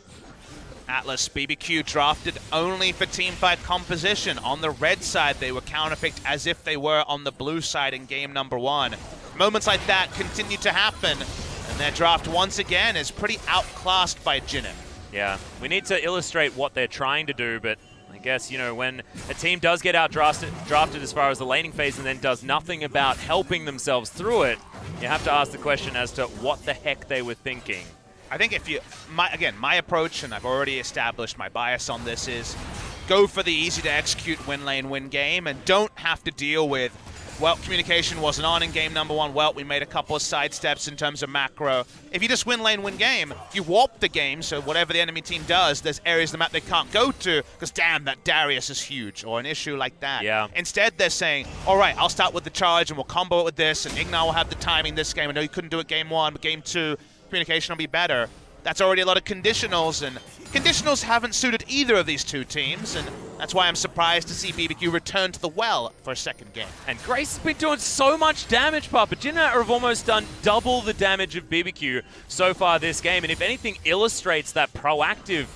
Atlas, BBQ drafted only for teamfight composition. On the red side, they were counterpicked as if they were on the blue side in game number 1. Moments like that continue to happen, and their draft once again is pretty outclassed by Jin. Yeah, we need to illustrate what they're trying to do, but I guess, when a team does get drafted as far as the laning phase and then does nothing about helping themselves through it, you have to ask the question as to what the heck they were thinking. I think my approach, and I've already established my bias on this, is go for the easy to execute win lane, win game, and don't have to deal with, well, communication wasn't on in game number 1. Well, we made a couple of sidesteps in terms of macro. If you just win lane, win game, you warp the game, so whatever the enemy team does, there's areas of the map they can't go to, because damn, that Darius is huge, or an issue like that. Yeah. Instead, they're saying, all right, I'll start with the charge, and we'll combo it with this, and Ignar will have the timing this game. I know you couldn't do it game 1, but game 2, communication will be better. That's already a lot of conditionals, and conditionals haven't suited either of these two teams, and that's why I'm surprised to see BBQ return to the well for a second game. And Grace has been doing so much damage, Papa. Jin have almost done double the damage of BBQ so far this game, and if anything illustrates that proactive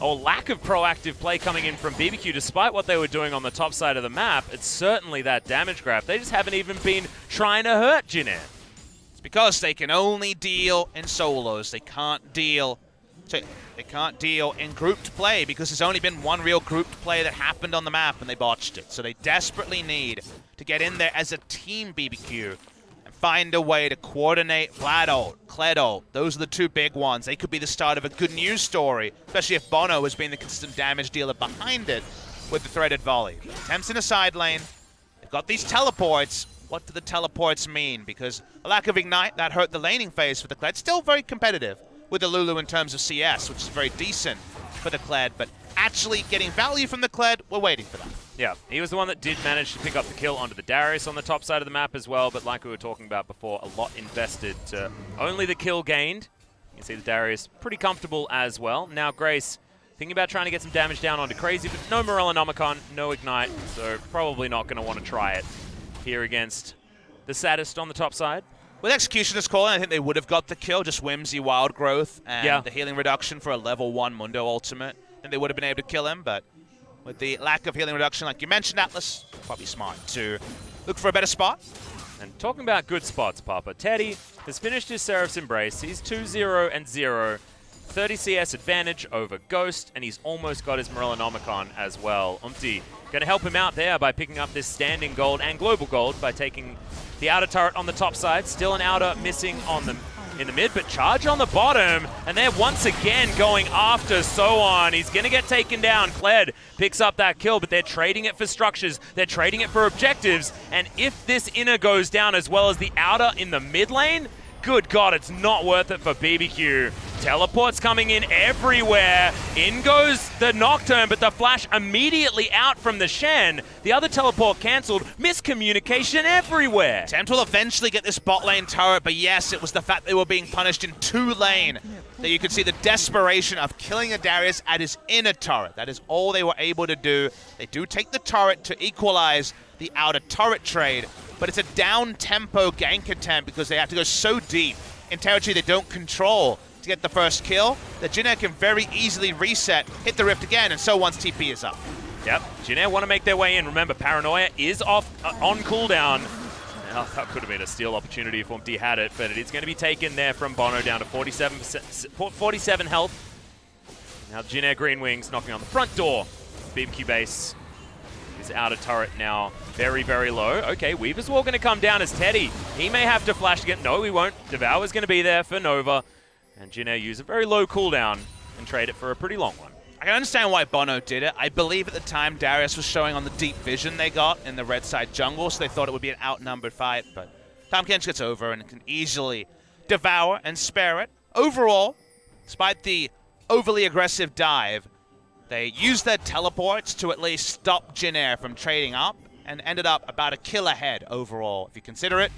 or lack of proactive play coming in from BBQ, despite what they were doing on the top side of the map, it's certainly that damage graph. They just haven't even been trying to hurt Jin. Because they can only deal in solos. They can't deal in grouped play, because there's only been one real grouped play that happened on the map and they botched it. So they desperately need to get in there as a team, BBQ, and find a way to coordinate Vlad ult, Kled ult. Those are the two big ones. They could be the start of a good news story, especially if Bono has been the consistent damage dealer behind it with the threaded volley. Tempts in a side lane. They've got these teleports. What do the teleports mean? Because a lack of Ignite, that hurt the laning phase for the Kled. Still very competitive with the Lulu in terms of CS, which is very decent for the Kled, but actually getting value from the Kled, we're waiting for that. Yeah, he was the one that did manage to pick up the kill onto the Darius on the top side of the map as well, but like we were talking about before, a lot invested to only the kill gained. You can see the Darius pretty comfortable as well. Now Grace thinking about trying to get some damage down onto Crazy, but no Morellonomicon, no Ignite, so probably not going to want to try it here against the Saddest on the top side. With Executioner's Calling, I think they would have got the kill, just Whimsy, Wild Growth, and the healing reduction for a level 1 Mundo ultimate. I think they would have been able to kill him, but with the lack of healing reduction, like you mentioned, Atlas, probably smart to look for a better spot. And talking about good spots, Papa, Teddy has finished his Seraph's Embrace. He's 2-0-0, 30 CS advantage over Ghost, and he's almost got his Morellonomicon as well. Umti going to help him out there by picking up this standing gold and global gold by taking the outer turret on the top side. Still an outer missing on the in the mid, but charge on the bottom, and they're once again going after Soan. He's going to get taken down. Kled picks up that kill, but they're trading it for structures. They're trading it for objectives, and if this inner goes down as well as the outer in the mid lane, good God, it's not worth it for BBQ. Teleports coming in everywhere. In goes the Nocturne, but the flash immediately out from the Shen. The other teleport cancelled. Miscommunication everywhere. Tempt will eventually get this bot lane turret, but yes, it was the fact they were being punished in 2 lane that you could see the desperation of killing a Darius at his inner turret. That is all they were able to do. They do take the turret to equalize the outer turret trade, but it's a down-tempo gank attempt because they have to go so deep in territory they don't control to get the first kill that Jin can very easily reset, hit the rift again, and so once TP is up. Yep, Jin want to make their way in. Remember, Paranoia is off on cooldown. Now, that could have been a steal opportunity if Umpty had it, but it is going to be taken there from Bono down to 47 health. Now Jin GreenWings knocking on the front door. BBQ base. His outer turret now very, very low. Okay, Weaver's Wall going to come down as Teddy. He may have to flash to get... No, he won't. Devour's going to be there for Nova. And Jin use a very low cooldown and trade it for a pretty long one. I can understand why Bono did it. I believe at the time Darius was showing on the deep vision they got in the red side jungle, so they thought it would be an outnumbered fight. But Tahm Kench gets over and can easily devour and spare it. Overall, despite the overly aggressive dive, they used their teleports to at least stop Jin from trading up and ended up about a kill ahead overall, if you consider it,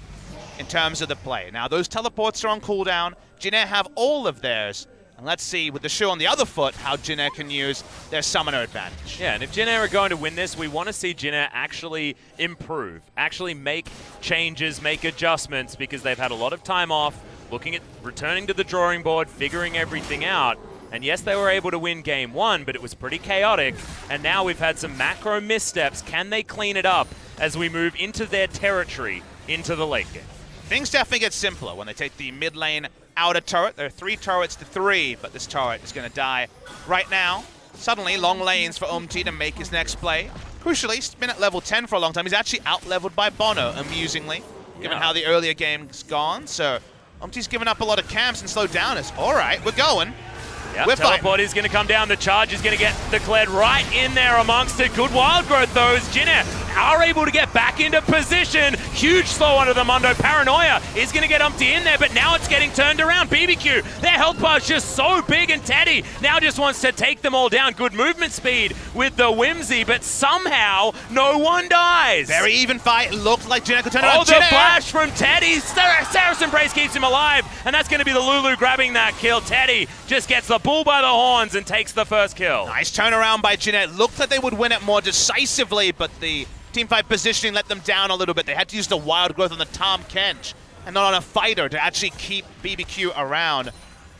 in terms of the play. Now, those teleports are on cooldown. Jin have all of theirs. And let's see, with the shoe on the other foot, how Jin can use their summoner advantage. Yeah, and if Jin are going to win this, we want to see Jin actually improve, actually make changes, make adjustments, because they've had a lot of time off, looking at returning to the drawing board, figuring everything out. And yes, they were able to win game 1, but it was pretty chaotic. And now we've had some macro missteps. Can they clean it up as we move into their territory, into the late game? Things definitely get simpler when they take the mid lane outer turret. There are 3 turrets to 3, but this turret is going to die right now. Suddenly, long lanes for Umti to make his next play. Crucially, he's been at level 10 for a long time. He's actually out-leveled by Bono, amusingly, given how the earlier game's gone. So Umti's given up a lot of camps and slowed down. It's all right, we're going. Yep, teleport is going to come down. The charge is going to get declared right in there amongst it. Good wild growth, though, as Jin are able to get back into position. Huge slow under the Mundo. Paranoia is going to get Umpty in there, but now it's getting turned around. BBQ, their health bar is just so big, and Teddy now just wants to take them all down. Good movement speed with the Whimsy, but somehow no one dies. Very even fight. It looked like Jin could turn around. Oh, the flash from Teddy. Seraph's Embrace keeps him alive, and that's going to be the Lulu grabbing that kill. Teddy just gets the bull by the horns and takes the first kill. Nice turnaround by Jeanette. Looked like they would win it more decisively, but the teamfight positioning let them down a little bit. They had to use the wild growth on the Tahm Kench and not on a fighter to actually keep BBQ around.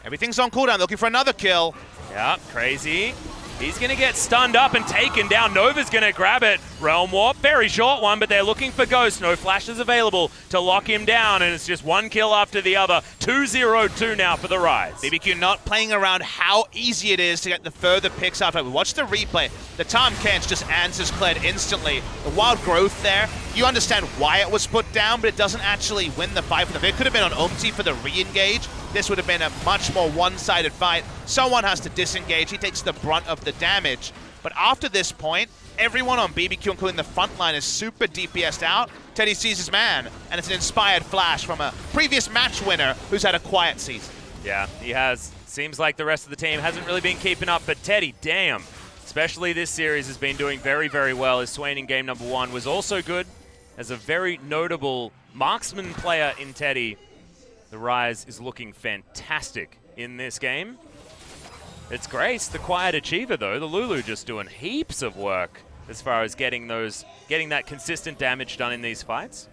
Everything's on cooldown, looking for another kill. Yep, Crazy. He's going to get stunned up and taken down. Nova's going to grab it. Realm Warp, very short one, but they're looking for Ghost. No flashes available to lock him down, and it's just one kill after the other. 2-0-2 now for the Rise. BBQ not playing around how easy it is to get the further picks after. Watch the replay. The Tahm Kench just answers Kled instantly. The wild growth there, you understand why it was put down, but it doesn't actually win the fight for them. It could have been on Umti for the re-engage. This would have been a much more one-sided fight. Someone has to disengage. He takes the brunt of the damage. But after this point, everyone on BBQ, including the front line, is super DPS'd out. Teddy sees his man, and it's an inspired flash from a previous match winner who's had a quiet season. Yeah, he has. Seems like the rest of the team hasn't really been keeping up, but Teddy, damn. especially this series, has been doing very, very well. As Swain in game number 1 was also good as a very notable marksman player in Teddy. The Rise is looking fantastic in this game. It's Grace, the quiet achiever, though. The Lulu just doing heaps of work as far as getting that consistent damage done in these fights.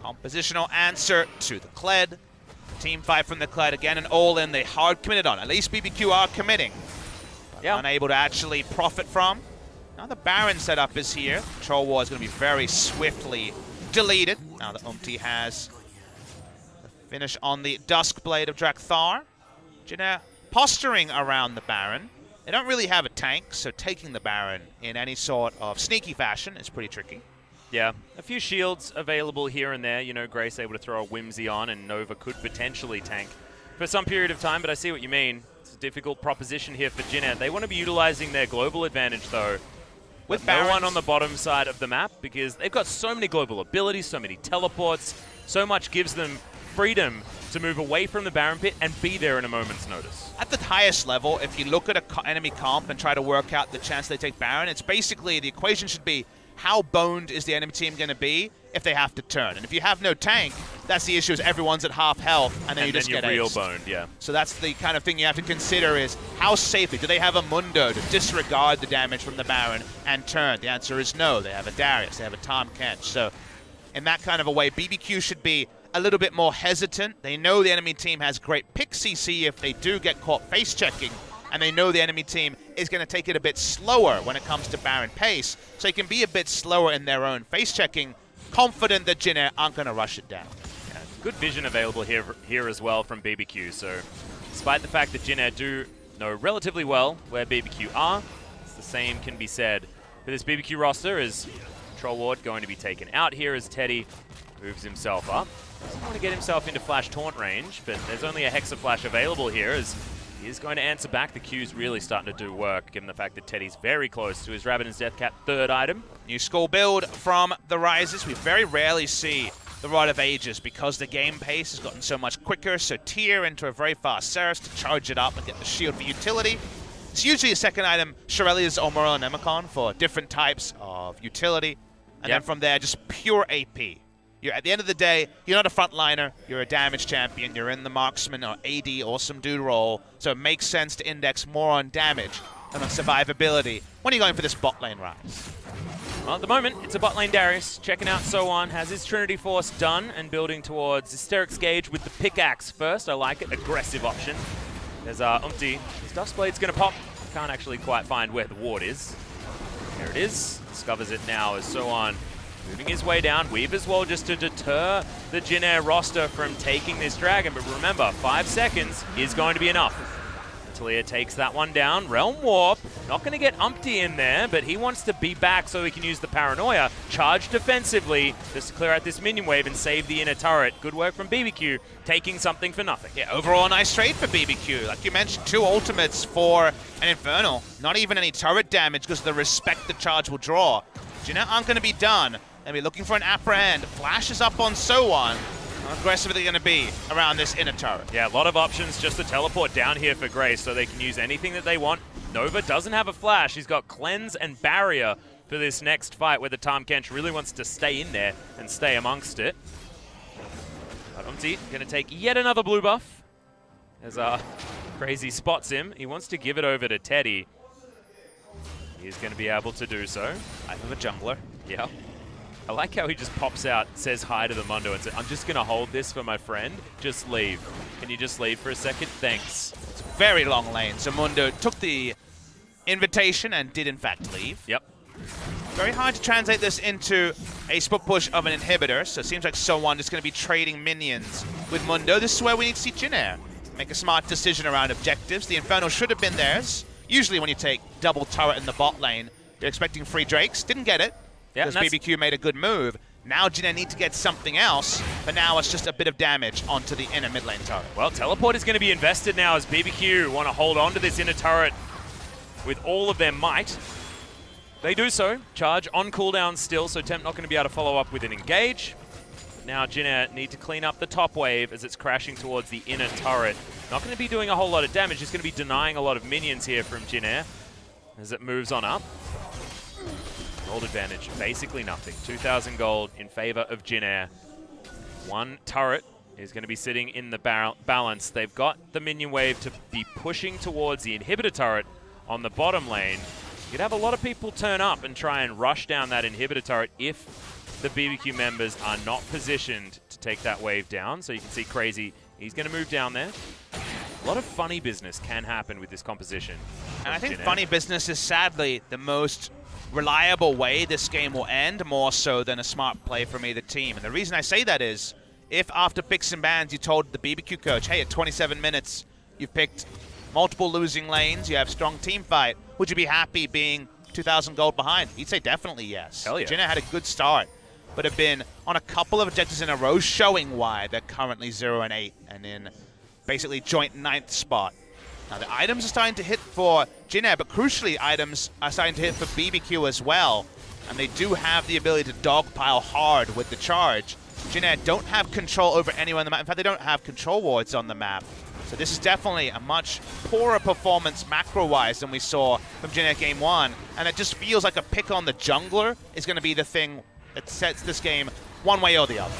Compositional answer to the Kled. Team fight from the Kled again, and all in they hard committed on. At least BBQ are committing. But unable to actually profit from. Now the Baron setup is here. Troll War is going to be very swiftly deleted. Now that has the finish on the Duskblade of Drakthar. Jin posturing around the Baron. They don't really have a tank, so taking the Baron in any sort of sneaky fashion is pretty tricky. Yeah, a few shields available here and there. You know, Grace able to throw a Whimsy on, and Nova could potentially tank for some period of time, but I see what you mean. It's a difficult proposition here for Jin. They want to be utilizing their global advantage, though, with no one on the bottom side of the map, because they've got so many global abilities, so many teleports, so much gives them freedom to move away from the Baron pit and be there in a moment's notice. At the highest level, if you look at an enemy comp and try to work out the chance they take Baron, it's basically the equation should be how boned is the enemy team going to be if they have to turn. And if you have no tank, that's the issue, is everyone's at half health, and then you just get real aced. boned, yeah. So that's the kind of thing you have to consider, is how safely. Do they have a Mundo to disregard the damage from the Baron and turn? The answer is no. They have a Darius, they have a Tahm Kench. So in that kind of a way, BBQ should be a little bit more hesitant. They know the enemy team has great pick CC if they do get caught face-checking, and they know the enemy team is going to take it a bit slower when it comes to Baron pace, so they can be a bit slower in their own face-checking, confident that Jin aren't going to rush it down. Yeah, good vision available here as well from BBQ, so despite the fact that Jin do know relatively well where BBQ are, it's the same can be said for this BBQ roster, as Troll Ward going to be taken out here as Teddy moves himself up. Doesn't want to get himself into Flash Taunt range, but there's only a Hexa Flash available here, as he is going to answer back. The Q's really starting to do work, given the fact that Teddy's very close to his Rabbiden's Deathcap third item. New school build from the Rises. We very rarely see the Rod of Ages because the game pace has gotten so much quicker, so tier into a very fast Ceres to charge it up and get the shield for utility. It's usually a second item, Shirelia's Omura and Nemicon for different types of utility, and then from there, just pure AP. At the end of the day, you're not a frontliner, you're a damage champion, you're in the marksman or AD awesome dude role, so it makes sense to index more on damage than on survivability when you're going for this bot lane Rise. Well, at the moment, it's a bot lane Darius, checking out So-On, has his Trinity Force done, and building towards Hysteric's Gauge with the pickaxe first. I like it, aggressive option. There's Umpty, his Duskblade's going to pop. Can't actually quite find where the ward is. There it is, discovers it now as So-On moving his way down. Weave as well, just to deter the Jin roster from taking this dragon. But remember, 5 seconds is going to be enough. Talia takes that one down. Realm Warp, not going to get Umpty in there, but he wants to be back so he can use the Paranoia. Charge defensively, just to clear out this minion wave and save the inner turret. Good work from BBQ, taking something for nothing. Yeah, overall a nice trade for BBQ. Like you mentioned, 2 ultimates for an Infernal. Not even any turret damage because of the respect the charge will draw. Jin aren't going to be done. They'll be looking for an apprehend. Flash is up on So-On. How aggressive are they going to be around this inner turret? Yeah, a lot of options just to teleport down here for Grace so they can use anything that they want. Nova doesn't have a flash. He's got Cleanse and Barrier for this next fight where the Tahm Kench really wants to stay in there and stay amongst it. Umpty going to take yet another blue buff as Crazy spots him. He wants to give it over to Teddy. He's going to be able to do so. Life of a jungler. Yeah. I like how he just pops out, says hi to the Mundo and says, I'm just going to hold this for my friend. Just leave. Can you just leave for a second? Thanks. It's a very long lane, so Mundo took the invitation and did in fact leave. Yep. Very hard to translate this into a split push of an inhibitor, so it seems like So-On is going to be trading minions with Mundo. This is where we need to see Jin make a smart decision around objectives. The Infernal should have been theirs. Usually when you take double turret in the bot lane, you're expecting free Drakes. Didn't get it. Because BBQ made a good move. Now Jin need to get something else, but now it's just a bit of damage onto the inner mid lane turret. Well, Teleport is going to be invested now as BBQ want to hold on to this inner turret with all of their might. They do so. Charge on cooldown still, so Temp not going to be able to follow up with an engage. Now Jin need to clean up the top wave as it's crashing towards the inner turret. Not going to be doing a whole lot of damage, just going to be denying a lot of minions here from Jin. as it moves on up. Gold advantage, basically nothing. 2,000 gold in favor of Jin Air. One turret is going to be sitting in the balance. They've got the minion wave to be pushing towards the inhibitor turret on the bottom lane. You'd have a lot of people turn up and try and rush down that inhibitor turret if the BBQ members are not positioned to take that wave down. So you can see Crazy, he's going to move down there. A lot of funny business can happen with this composition. And I think funny business is sadly the most reliable way this game will end, more so than a smart play from either team. And the reason I say that is, if after picks and bans you told the BBQ coach, hey, at 27 minutes, you've picked multiple losing lanes, you have strong team fight, would you be happy being 2,000 gold behind? He'd say definitely yes. Hell yeah. Jin Air had a good start, but have been on a couple of objectives in a row, showing why they're currently 0-8 and in basically joint 9th spot. Now the items are starting to hit for Jin Air, but crucially items are starting to hit for BBQ as well. And they do have the ability to dogpile hard with the charge. Jin Air don't have control over anyone on the map. In fact, they don't have control wards on the map. So this is definitely a much poorer performance macro-wise than we saw from Jin Air Game 1. And it just feels like a pick on the jungler is going to be the thing that sets this game one way or the other.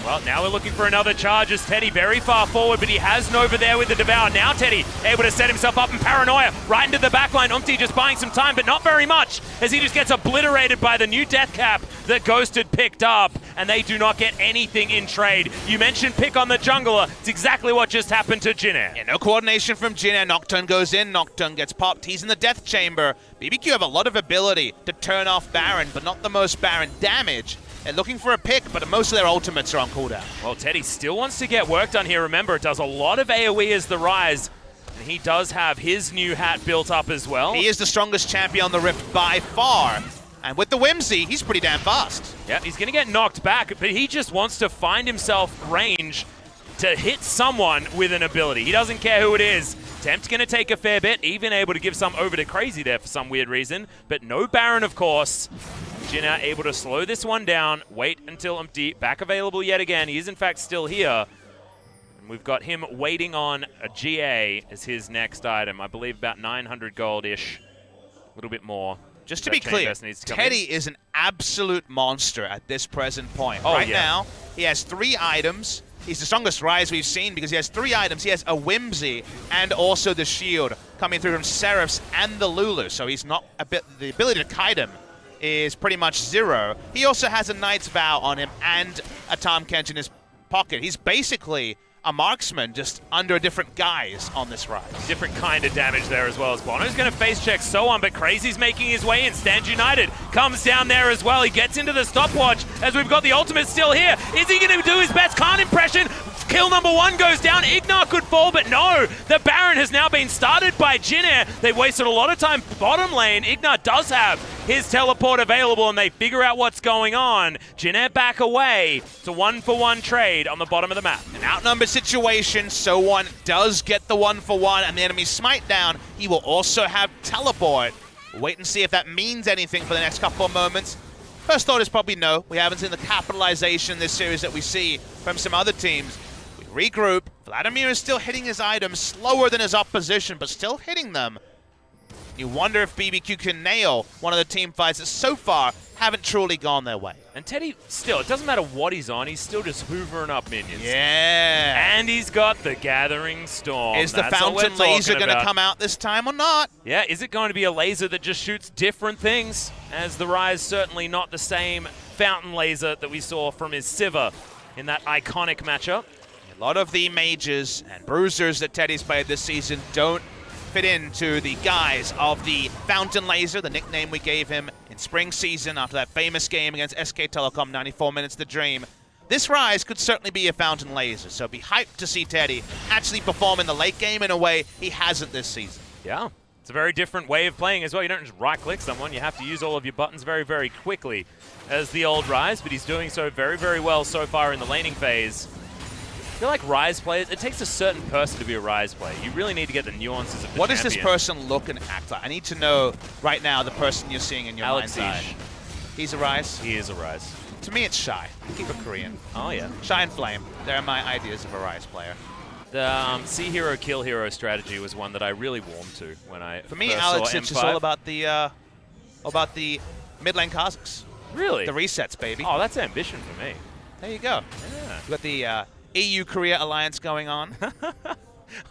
Well, now we're looking for another charge as Teddy very far forward, but he has Nova there with the Devour. Now Teddy able to set himself up in Paranoia right into the backline. Umti just buying some time, but not very much, as he just gets obliterated by the new death cap that Ghost had picked up, and they do not get anything in trade. You mentioned pick on the jungler. It's exactly what just happened to Jin Air. Yeah, no coordination from Jin Air. Nocturne goes in, Nocturne gets popped. He's in the death chamber. BBQ have a lot of ability to turn off Baron, but not the most Baron damage. They're looking for a pick, but most of their ultimates are on cooldown. Well, Teddy still wants to get work done here. Remember, it does a lot of AoE as the Rise, and he does have his new hat built up as well. He is the strongest champion on the Rift by far. And with the Whimsy, he's pretty damn fast. Yep, he's going to get knocked back, but he just wants to find himself range to hit someone with an ability. He doesn't care who it is. Tempt's going to take a fair bit, even able to give some over to Crazy there for some weird reason, but no Baron, of course. Jin Air able to slow this one down, wait until Umti back available yet again. He is in fact still here. And we've got him waiting on a GA as his next item. I believe about 900 gold-ish, a little bit more. Just to be clear, Teddy is an absolute monster at this present point. Oh, right now, he has 3 items. He's the strongest Rise we've seen because he has 3 items. He has a Whimsy and also the shield coming through from Seraphs and the Lulu. So he's not the ability to kite him is pretty much 0. He also has a Knight's Vow on him and a Tahm Kench in his pocket. He's basically a marksman, just under a different guise on this Rise. Different kind of damage there as well. As Bono's going to face check Soan, but Crazy's making his way in. Stand United comes down there as well. He gets into the stopwatch as we've got the ultimate still here. Is he going to do his best Khan impression? Kill number 1 goes down. Ignar could fall, but no. The Baron has now been started by Jin Air. They've wasted a lot of time bottom lane. Ignar does have his teleport available, and they figure out what's going on. Jin Air back away. It's a 1-for-1 trade on the bottom of the map. An outnumbered situation. Soan does get the 1-for-1 and the enemy smite down. He will also have teleport. We'll wait and see if that means anything for the next couple of moments. First thought is probably no. We haven't seen the capitalization in this series that we see from some other teams. We regroup. Vladimir is still hitting his items slower than his opposition, but still hitting them. You wonder if BBQ can nail one of the team fights that so far haven't truly gone their way. And Teddy, still, it doesn't matter what he's on, he's still just hoovering up minions. Yeah. And he's got the Gathering Storm. Is the Fountain Laser going to come out this time or not? Yeah, is it going to be a laser that just shoots different things? As the Rise, certainly not the same Fountain Laser that we saw from his Sivir in that iconic matchup. A lot of the mages and bruisers that Teddy's played this season don't fit into the guise of the Fountain Laser, the nickname we gave him in spring season after that famous game against SK Telecom, 94 Minutes to Dream. This Rise could certainly be a Fountain Laser, so be hyped to see Teddy actually perform in the late game in a way he hasn't this season. Yeah, it's a very different way of playing as well. You don't just right-click someone, you have to use all of your buttons very, very quickly as the old Rise, but he's doing so very, very well so far in the laning phase. I feel like Rise players, it takes a certain person to be a Rise player. You really need to get the nuances of the What champion. does this person look and act like? I need to know right now the person you're seeing in your mind's eye. He's a Rise? He is a Rise. To me, it's Shy. I keep it Korean. Oh, yeah. Shy and Flame. They're my ideas of a Rise player. The see hero, kill hero strategy was one that I really warmed to when I For me, first Alex, saw it's M5. just all about the mid lane Kazakhs. Really? The resets, baby. Oh, that's ambition for me. There you go. Yeah. You got the EU-Korea alliance going on.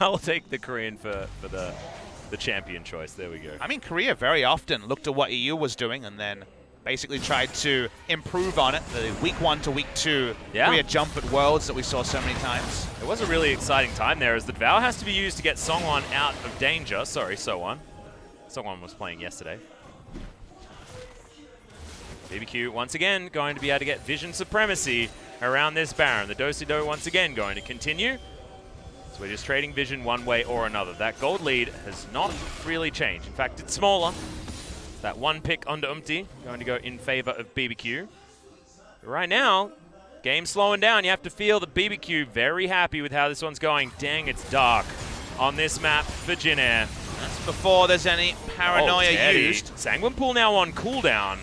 I'll take the Korean for the champion choice. There we go. I mean, Korea very often looked at what EU was doing and then basically tried to improve on it. The week 1 to week 2 Korea jump at Worlds that we saw so many times. It was a really exciting time there as the Vow has to be used to get Songwon out of danger. Sorry, Songwon. Songwon was playing yesterday. BBQ once again going to be able to get vision supremacy around this Baron. The Do-Si-Do once again going to continue. So we're just trading vision one way or another. That gold lead has not really changed. In fact, it's smaller. That one pick onto Umti going to go in favor of BBQ. But right now, game slowing down. You have to feel that BBQ very happy with how this one's going. Dang, it's dark on this map for Jin Air. That's before there's any paranoia used. Sanguine Pool now on cooldown.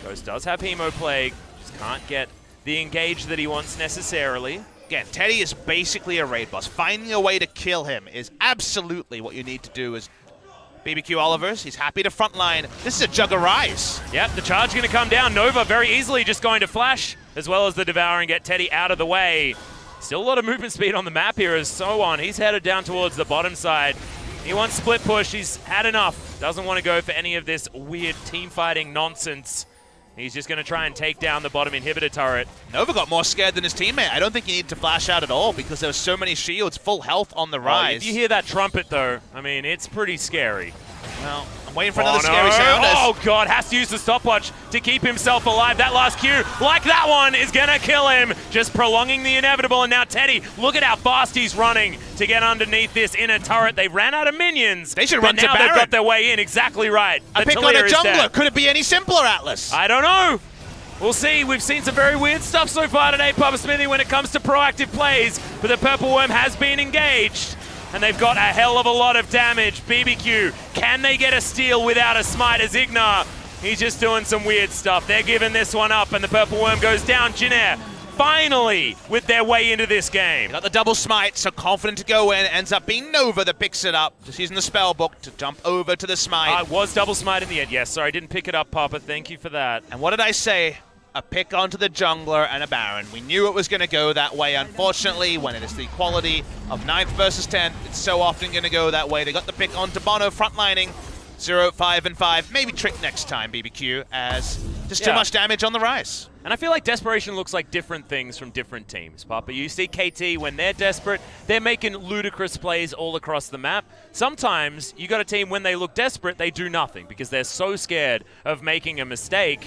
Ghost does have Hemo Plague. Just can't get the engage that he wants necessarily. Again, Teddy is basically a raid boss. Finding a way to kill him is absolutely what you need to do as BBQ Olivers. He's happy to frontline. This is a Jug of Rise. Yep, the charge going to come down. Nova very easily just going to flash, as well as the Devour and get Teddy out of the way. Still a lot of movement speed on the map here as so on. He's headed down towards the bottom side. He wants split push. He's had enough. Doesn't want to go for any of this weird team fighting nonsense. He's just going to try and take down the bottom inhibitor turret. Nova got more scared than his teammate. I don't think he needed to flash out at all because there were so many shields, full health on the rise. If you hear that trumpet, though, I mean, it's pretty scary. Well, I'm waiting for another scary sound. Oh, God, has to use the stopwatch to keep himself alive. That last Q, like that one, is going to kill him. Just prolonging the inevitable. And now Teddy, look at how fast he's running to get underneath this inner turret. They ran out of minions. They should run to now Baron. They've got their way in. Exactly right. A pick on a jungler. Could it be any simpler, Atlas? I don't know. We'll see. We've seen some very weird stuff so far today, Papa Smithy, when it comes to proactive plays. But the Purple Worm has been engaged. And they've got a hell of a lot of damage. BBQ, can they get a steal without a smite as Ignar? He's just doing some weird stuff. They're giving this one up, and the Purple Worm goes down. Jin Air, finally, with their way into this game. Got the double smite, so confident to go in. Ends up being Nova that picks it up. Just using the spell book to jump over to the smite. It was double smite in the end. Yes, sorry, I didn't pick it up, Papa. Thank you for that. And what did I say? A pick onto the jungler and a Baron. We knew it was going to go that way. Unfortunately, when it is the quality of 9th versus 10th, it's so often going to go that way. They got the pick onto Bono, frontlining 0, 5, and 5. Maybe trick next time, BBQ, as just too much damage on the rise. And I feel like desperation looks like different things from different teams, Papa. You see KT, when they're desperate, they're making ludicrous plays all across the map. Sometimes you got a team, when they look desperate, they do nothing because they're so scared of making a mistake.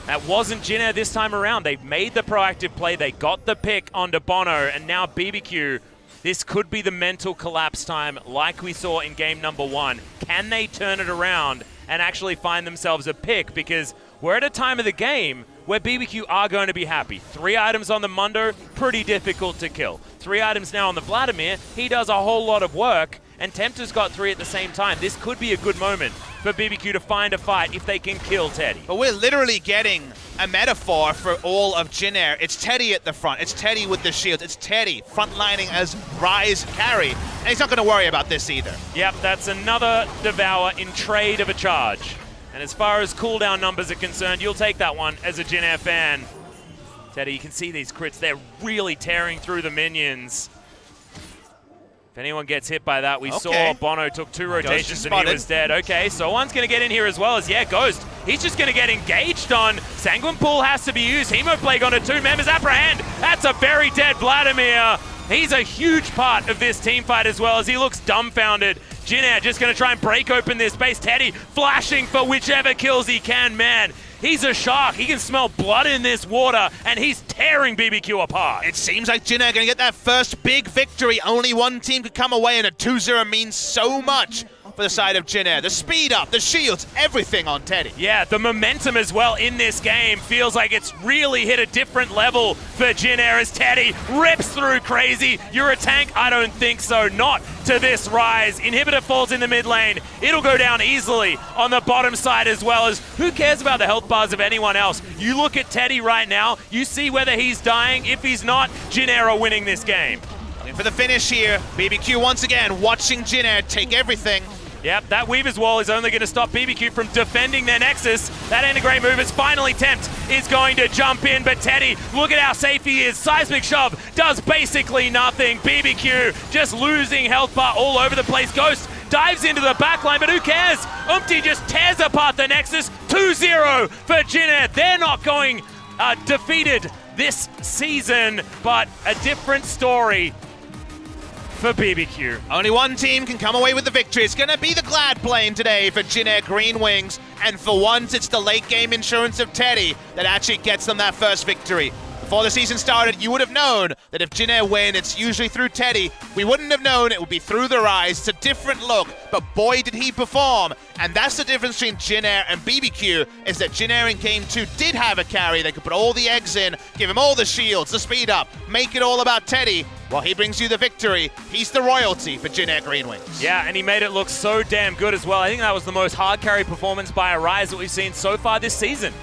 That wasn't Jin Air this time around. They made the proactive play. They got the pick onto Bono, and now BBQ. This could be the mental collapse time like we saw in game number 1. Can they turn it around and actually find themselves a pick? Because we're at a time of the game where BBQ are going to be happy. 3 items on the Mundo, pretty difficult to kill. 3 items now on the Vladimir. He does a whole lot of work, and Tempter's got 3 at the same time. This could be a good moment for BBQ to find a fight if they can kill Teddy. But we're literally getting a metaphor for all of Jin Air. It's Teddy at the front. It's Teddy with the shields. It's Teddy frontlining as Rise carry. And he's not going to worry about this either. Yep, that's another Devour in trade of a charge. And as far as cooldown numbers are concerned, you'll take that one as a Jin Air fan. Teddy, you can see these crits. They're really tearing through the minions. If anyone gets hit by that, we saw Bono took 2 rotations and he was dead. Okay, so one's going to get in here as well as, Ghost. He's just going to get engaged on. Sanguine Pool has to be used. Hemo Plague onto 2 members. Apprehend. That's a very dead Vladimir. He's a huge part of this team fight as well as he looks dumbfounded. Jin Air just going to try and break open this base. Teddy flashing for whichever kills he can. Man, he's a shark. He can smell blood in this water, and he's tearing BBQ apart. It seems like Jin Air going to get that first big victory. Only one team could come away, and a 2-0 means so much for the side of Jin Air. The speed up, the shields, everything on Teddy. Yeah, the momentum as well in this game feels like it's really hit a different level for Jin Air as Teddy rips through crazy. You're a tank? I don't think so. Not to this Rise. Inhibitor falls in the mid lane. It'll go down easily on the bottom side as well as who cares about the health bars of anyone else? You look at Teddy right now, you see whether he's dying. If he's not, Jin Air are winning this game. Looking for the finish here. BBQ once again watching Jin Air take everything. Yep, that Weaver's Wall is only going to stop BBQ from defending their Nexus. That ain't a great move as finally Tempt is going to jump in, but Teddy, look at how safe he is. Seismic Shove does basically nothing. BBQ just losing health bar all over the place. Ghost dives into the backline, but who cares? Umpty just tears apart the Nexus. 2-0 for Jin Air. They're not going defeated this season, but a different story for BBQ. Only one team can come away with the victory. It's going to be the Glad plane today for Jin Air GreenWings, and for once it's the late game insurance of Teddy that actually gets them that first victory. Before the season started, you would have known that if Jin Air win, it's usually through Teddy. We wouldn't have known it would be through the Rise. It's a different look, but boy did he perform. And that's the difference between Jin Air and BBQ, is that Jin Air in Game 2 did have a carry. They could put all the eggs in, give him all the shields, the speed up, make it all about Teddy. While he brings you the victory, he's the royalty for Jin Air GreenWings. Yeah, and he made it look so damn good as well. I think that was the most hard carry performance by a Rise that we've seen so far this season.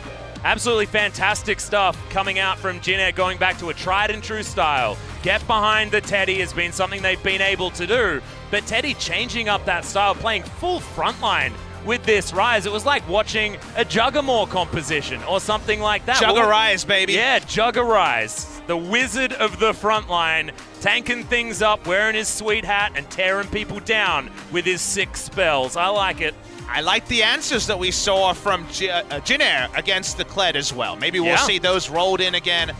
Absolutely fantastic stuff coming out from Jin Air, going back to a tried and true style. Get behind the Teddy has been something they've been able to do, but Teddy changing up that style, playing full frontline with this Rise. It was like watching a Juggermore composition or something like that. Jugger Rise, baby. Yeah, Jugger Rise, the wizard of the frontline, tanking things up, wearing his sweet hat and tearing people down with his 6 spells. I like it. I like the answers that we saw from Jin Air against the Kled as well. Maybe we'll see those rolled in again,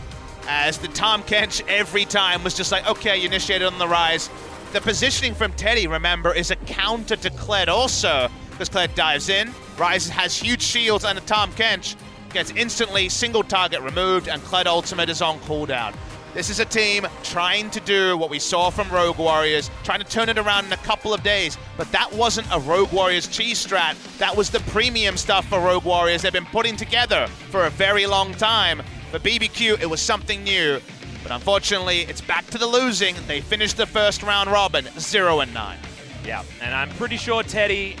as the Tahm Kench every time was just like, okay, you initiated on the Rise. The positioning from Teddy, remember, is a counter to Kled also, because Kled dives in, Rise has huge shields, and the Tahm Kench gets instantly single target removed, and Kled ultimate is on cooldown. This is a team trying to do what we saw from Rogue Warriors, trying to turn it around in a couple of days, but that wasn't a Rogue Warriors cheese strat. That was the premium stuff for Rogue Warriors they've been putting together for a very long time. For BBQ, it was something new, but unfortunately, it's back to the losing. They finished the first round robin 0-9. Yeah, and I'm pretty sure Teddy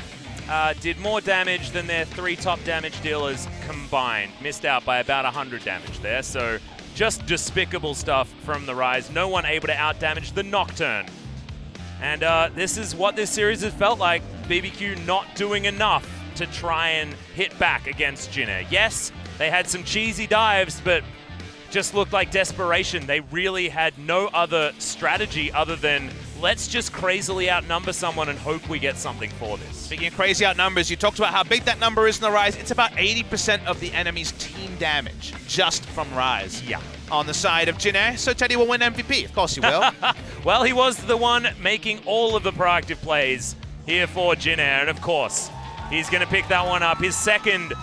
did more damage than their 3 top damage dealers combined. Missed out by about 100 damage there, so just despicable stuff from the Rise. No one able to out-damage the Nocturne. And this is what this series has felt like. BBQ not doing enough to try and hit back against Jin Air. Yes, they had some cheesy dives, but just looked like desperation. They really had no other strategy other than let's just crazily outnumber someone and hope we get something for this. Speaking of crazy outnumbers, you talked about how big that number is in the Rise. It's about 80% of the enemy's team damage just from Rise. Yeah. On the side of Jin Air, so Teddy will win MVP. Of course he will. Well, he was the one making all of the proactive plays here for Jin Air, and of course, he's going to pick that one up, his second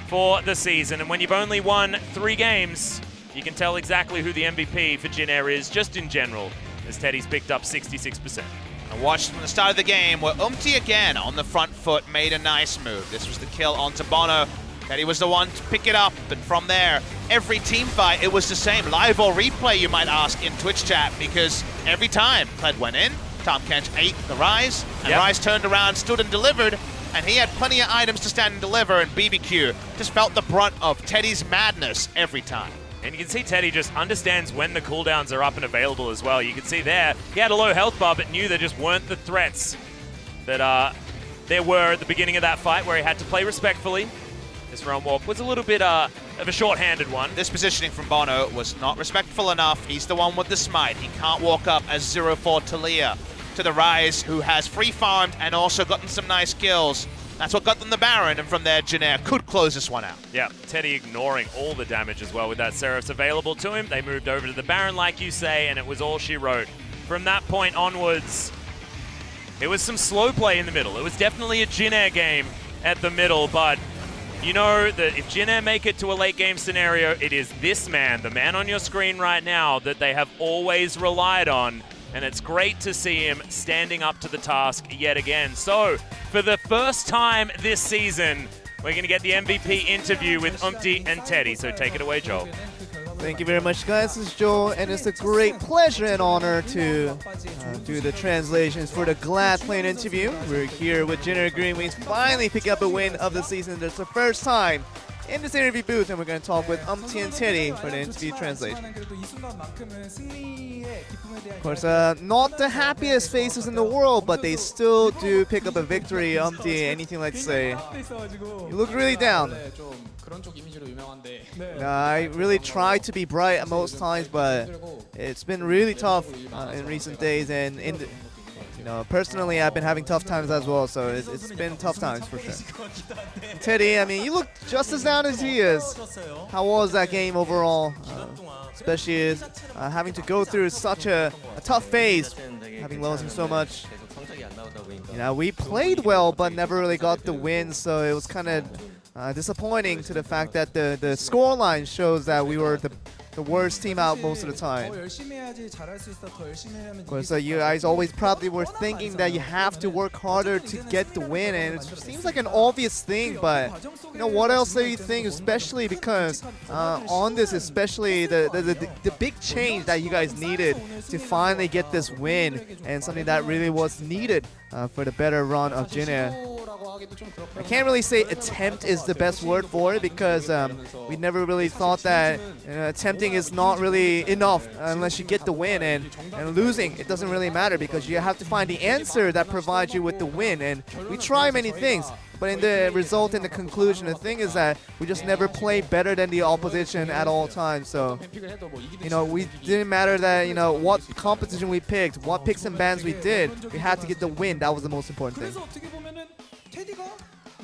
for the season. And when you've only won 3 games, you can tell exactly who the MVP for Jin Air is, just in general, as Teddy's picked up 66%. And watched from the start of the game where Umpty again on the front foot made a nice move. This was the kill onto Bono. Teddy was the one to pick it up, and from there, every team fight, it was the same. Live or replay, you might ask in Twitch chat, because every time Kled went in, Tahm Kench ate the Rise, and Rise turned around, stood and delivered, and he had plenty of items to stand and deliver, and BBQ just felt the brunt of Teddy's madness every time. And you can see Teddy just understands when the cooldowns are up and available as well. You can see there, he had a low health bar, but knew there just weren't the threats that there were at the beginning of that fight, where he had to play respectfully. This realm walk was a little bit of a short-handed one. This positioning from Bono was not respectful enough. He's the one with the smite. He can't walk up as 0-4 Talia to the Rise, who has free farmed and also gotten some nice kills. That's what got them the Baron, and from there, Jin Air could close this one out. Yeah, Teddy ignoring all the damage as well with that Seraphs available to him. They moved over to the Baron, like you say, and it was all she wrote. From that point onwards, it was some slow play in the middle. It was definitely a Jin Air game at the middle, but you know that if Jin Air make it to a late game scenario, it is this man, the man on your screen right now, that they have always relied on. And it's great to see him standing up to the task yet again. So, for the first time this season, we're going to get the MVP interview with Umpty and Teddy. So take it away, Joel. Thank you very much, guys. This is Joel, and it's a great pleasure and honor to do the translations for the Glad Plane interview. We're here with Jin Air GreenWings, finally picking up a win of the season. It's the first time in this interview booth, and we're going to talk with and Teddy for the interview translation. Of course, not the happiest faces in the world, but they still do pick up a victory. Anything like to say? You look really down. I really try to be bright at most times, but it's been really tough in recent days, and personally, I've been having tough times as well, so it's been tough times for sure. Teddy, I mean, you look just as down as he is. How was that game overall? Especially having to go through such a tough phase, having losing so much. We played well, but never really got the win, so it was kind of disappointing to the fact that the scoreline shows that we were the worst team out most of the time. Of course, you guys always probably were thinking that you have to work harder to get the win, and it seems like an obvious thing, but what else do you think, especially because on this, especially the big change that you guys needed to finally get this win, and something that really was needed for the better run of Junior. I can't really say attempt is the best word for it, because we never really thought that attempting is not really enough unless you get the win, and losing, it doesn't really matter because you have to find the answer that provides you with the win, and we try many things, but in the result, in the conclusion, the thing is that we just never play better than the opposition at all times. So we didn't matter that what competition we picked, what picks and bans we did, we had to get the win. That was the most important thing.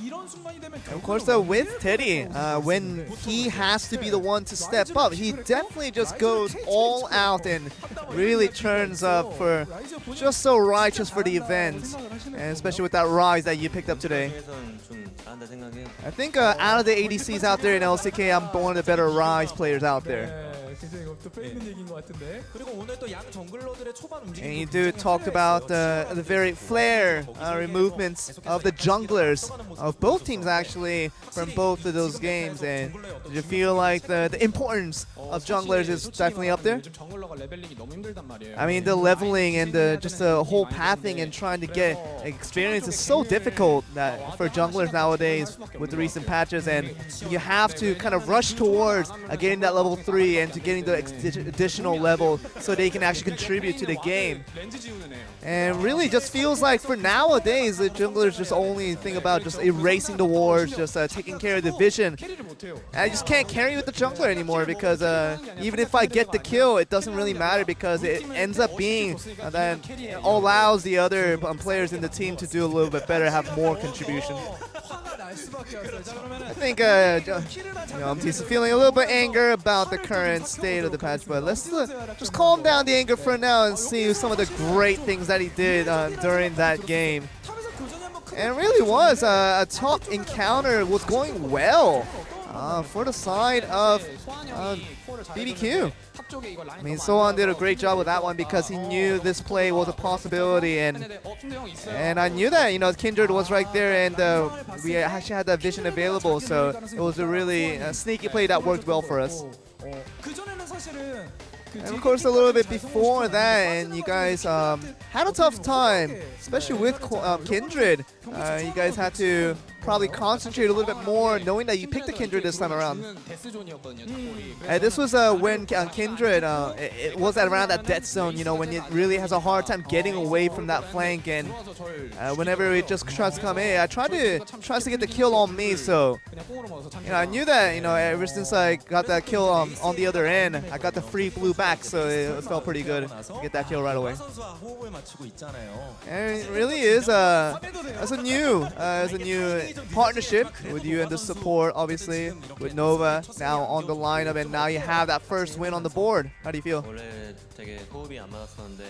And of course, with Teddy, when he has to be the one to step up, he definitely just goes all out and really turns up for just so righteous for the event, and especially with that Rise that you picked up today. I think out of the ADCs out there in LCK, I'm one of the better Rise players out there. And you do talked about the very FLICKR movements of the junglers of both teams, actually, from both of those games. And did you feel like the importance of junglers is definitely up there? I mean, the leveling and just the whole pathing and trying to get experience is so difficult that for junglers nowadays with the recent patches, and you have to kind of rush towards getting that level 3 and to getting the additional level so they can actually contribute to the game. And really just feels like for nowadays the junglers just only think about just erasing the wars, just taking care of the vision. And I just can't carry with the jungler anymore, because even if I get the kill, it doesn't really matter, because it ends up being that it allows the other players in the team to do a little bit better, have more contribution. I think he's feeling a little bit anger about the current state of the patch, but let's just calm down the anger for now and see some of the great things that he did during that game. And it really was a tough encounter, was going well for the side of BBQ. I mean, Sohan did a great job with that one because he knew this play was a possibility, and I knew that Kindred was right there, and we actually had that vision available, so it was a really sneaky play that worked well for us. And of course, a little bit before that, and you guys had a tough time, especially with Kindred. You guys had to probably concentrate a little bit more, knowing that you picked the Kindred this time around. This was when Kindred, it was at around that death zone, when it really has a hard time getting away from that flank, and whenever it just tries to come in, tries to get the kill on me, so I knew that, ever since I got that kill on the other end, I got the free blue back, so it felt pretty good to get that kill right away. And it really is as a new partnership with you and the support, obviously, with Nova now on the lineup, and now you have that first win on the board. How do you feel?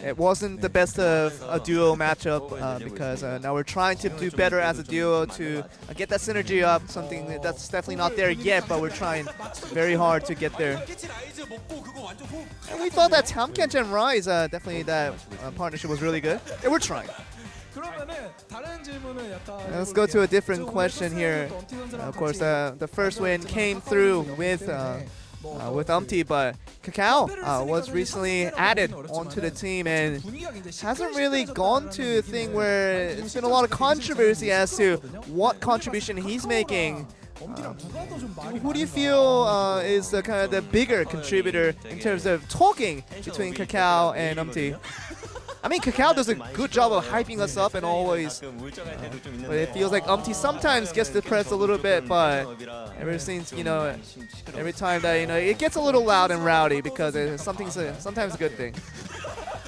It wasn't the best of a duo matchup because now we're trying to do better as a duo to get that synergy up, something that's definitely not there yet, but we're trying very hard to get there. And we thought that Tamkench and Rise, definitely that partnership was really good. And we're trying. Let's go to a different question here. Of course, the first win came through with but Kakao was recently added onto the team, and hasn't really gone to a thing where it's been a lot of controversy as to what contribution he's making Who do you feel is the kind of the bigger contributor in terms of talking between Kakao and I mean, Kakao does a good job of hyping us up and always, but it feels like sometimes gets depressed a little bit, but ever since, every time that, it gets a little loud and rowdy because it's sometimes a good thing.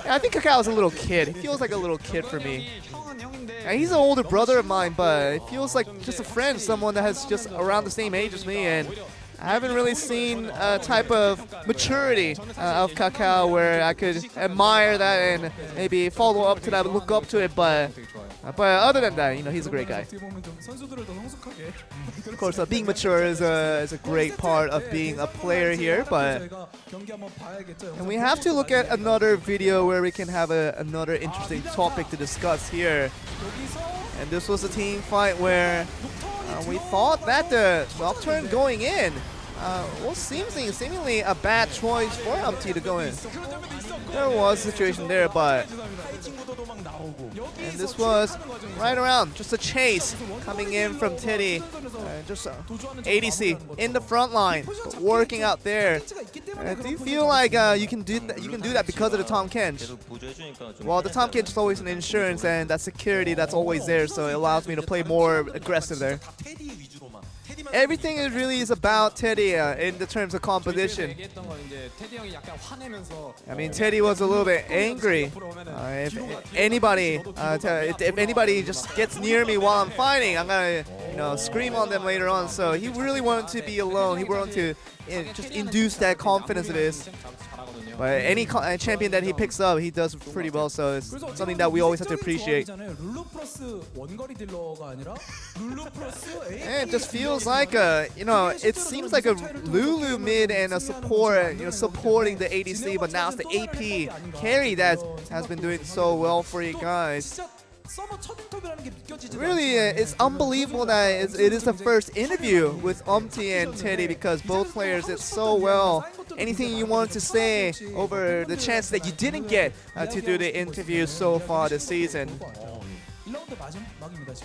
Yeah, I think Kakao is a little kid. He feels like a little kid for me. And he's an older brother of mine, but it feels like just a friend, someone that has just around the same age as me, and I haven't really seen a type of maturity of Kakao where I could admire that and maybe follow up to that, look up to it, but other than that, he's a great guy. Of course, being mature is a great part of being a player here, and we have to look at another video where we can have another interesting topic to discuss here. And this was a team fight where we thought that the Nocturne going in was seemingly a bad choice for to go in. There was a situation there, and this was right around, just a chase coming in from Teddy. Just ADC in the front line, working out there. Do you feel like you can do that because of the Tom Kench? Well, the Tom Kench is always an insurance, and that security that's always there, so it allows me to play more aggressive there. Everything is about Teddy in the terms of composition. I mean, Teddy was a little bit angry. If anybody just gets near me while I'm fighting, I'm gonna scream on them later on. So he really wanted to be alone. He wanted to just induce that confidence of his. But any champion that he picks up, he does pretty well, so it's something that we always have to appreciate. And it just feels like it seems like a Lulu mid and a support, supporting the ADC, but now it's the AP carry that has been doing so well for you guys. Really, it's unbelievable that it is the first interview with and Teddy, because both players did so well. Anything you wanted to say over the chance that you didn't get to do the interview so far this season?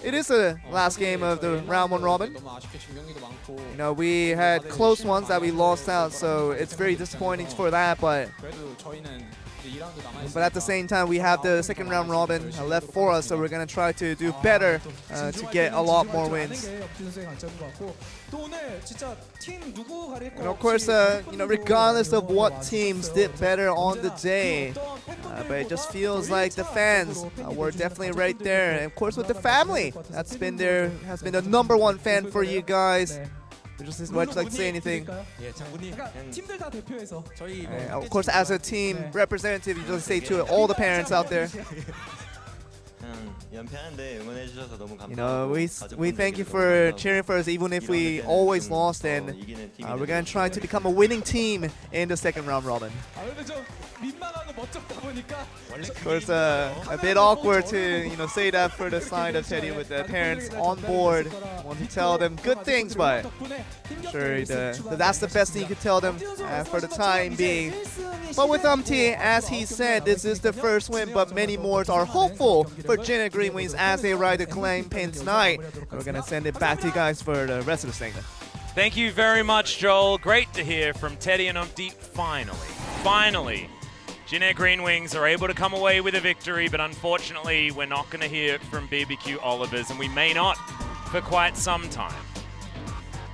It is the last game of the round 1 robin. We had close ones that we lost out, so it's very disappointing for that, but at the same time, we have the second round robin left for us, so we're going to try to do better to get a lot more wins. And of course, regardless of what teams did better on the day, but it just feels like the fans were definitely right there. And of course, with the family that's been there, has been the #1 fan for you guys. Would you like to say anything? Of course, as a team representative, you just say to all the parents out there. We thank you for cheering for us, even if we always lost, and we're going to try to become a winning team in the second round robin. Of course, a bit awkward to say that for the side of Teddy with the parents on board. Want to tell them good things, but I'm sure that's the best thing you could tell them for the time being. But with as he said, this is the first win, but many more are hopeful for Jin and GreenWings as they ride the campaign tonight. We're going to send it back to you guys for the rest of the segment. Thank you very much, Joel. Great to hear from Teddy and Finally, Jin and GreenWings are able to come away with a victory, but unfortunately, we're not going to hear from BBQ Olivers, and we may not for quite some time.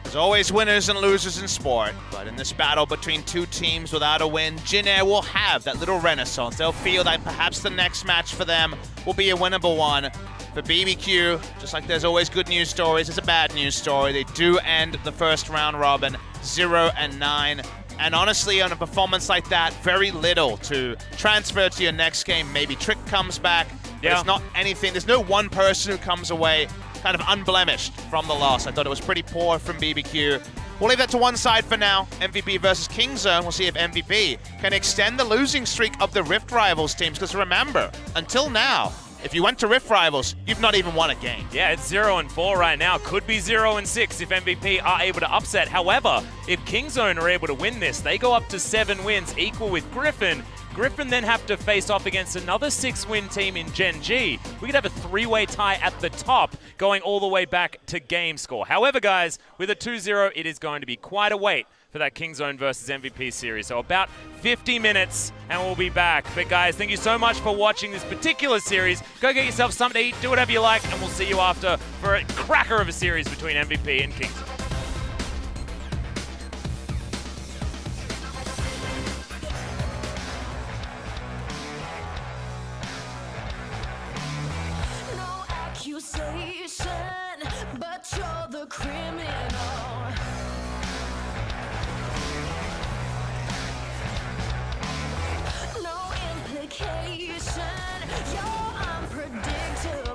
There's always winners and losers in sport, but in this battle between two teams without a win, Jin Air will have that little renaissance. They'll feel that perhaps the next match for them will be a winnable one. For BBQ, just like there's always good news stories, there's a bad news story. They do end the first round robin 0-9. And honestly, on a performance like that, very little to transfer to your next game. Maybe Trick comes back, but it's not anything. There's no one person who comes away kind of unblemished from the loss. I thought it was pretty poor from BBQ. We'll leave that to one side for now. MVP versus Kingzone. We'll see if MVP can extend the losing streak of the Rift Rivals teams. Because remember, until now, If you went to Rift Rivals, you've not even won a game. Yeah, it's 0-4 right now. Could be 0-6 if MVP are able to upset. However, if Kingzone are able to win this, they go up to 7 wins, equal with Griffin. Griffin then have to face off against another 6-win team in Gen G. We could have a 3-way tie at the top, going all the way back to game score. However, guys, with a 2-0, it is going to be quite a wait for that Kingzone versus MVP series. So about 50 minutes and we'll be back. But guys, thank you so much for watching this particular series. Go get yourself something to eat, do whatever you like, and we'll see you after for a cracker of a series between MVP and Kingzone. No accusation, but you're the criminal. No implication, you're unpredictable.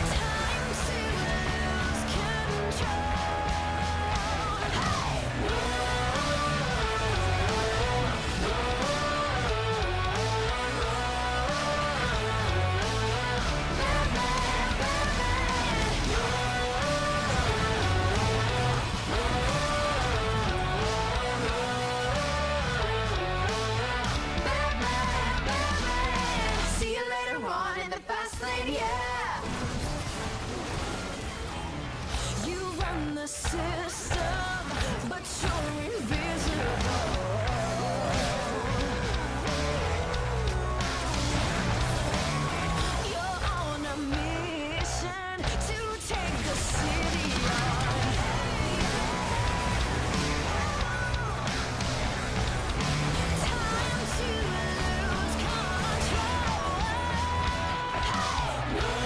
Time to lose control. See you later on in the fast lane, yeah. You run the system, but you're invisible. You're on a mission to take the city on. Time to lose control.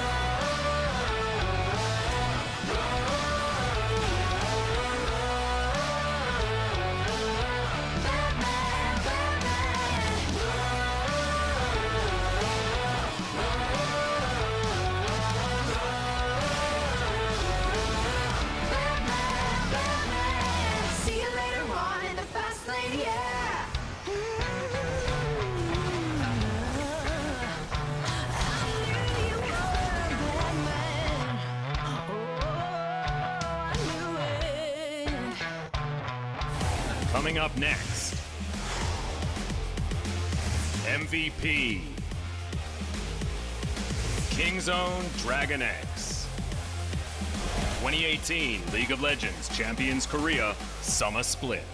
See you later on in the fast lane, yeah. I knew you were Batman. Oh, I knew it. Coming up next, MVP, Kingzone Dragon X, 2018 League of Legends Champions Korea Summer Split.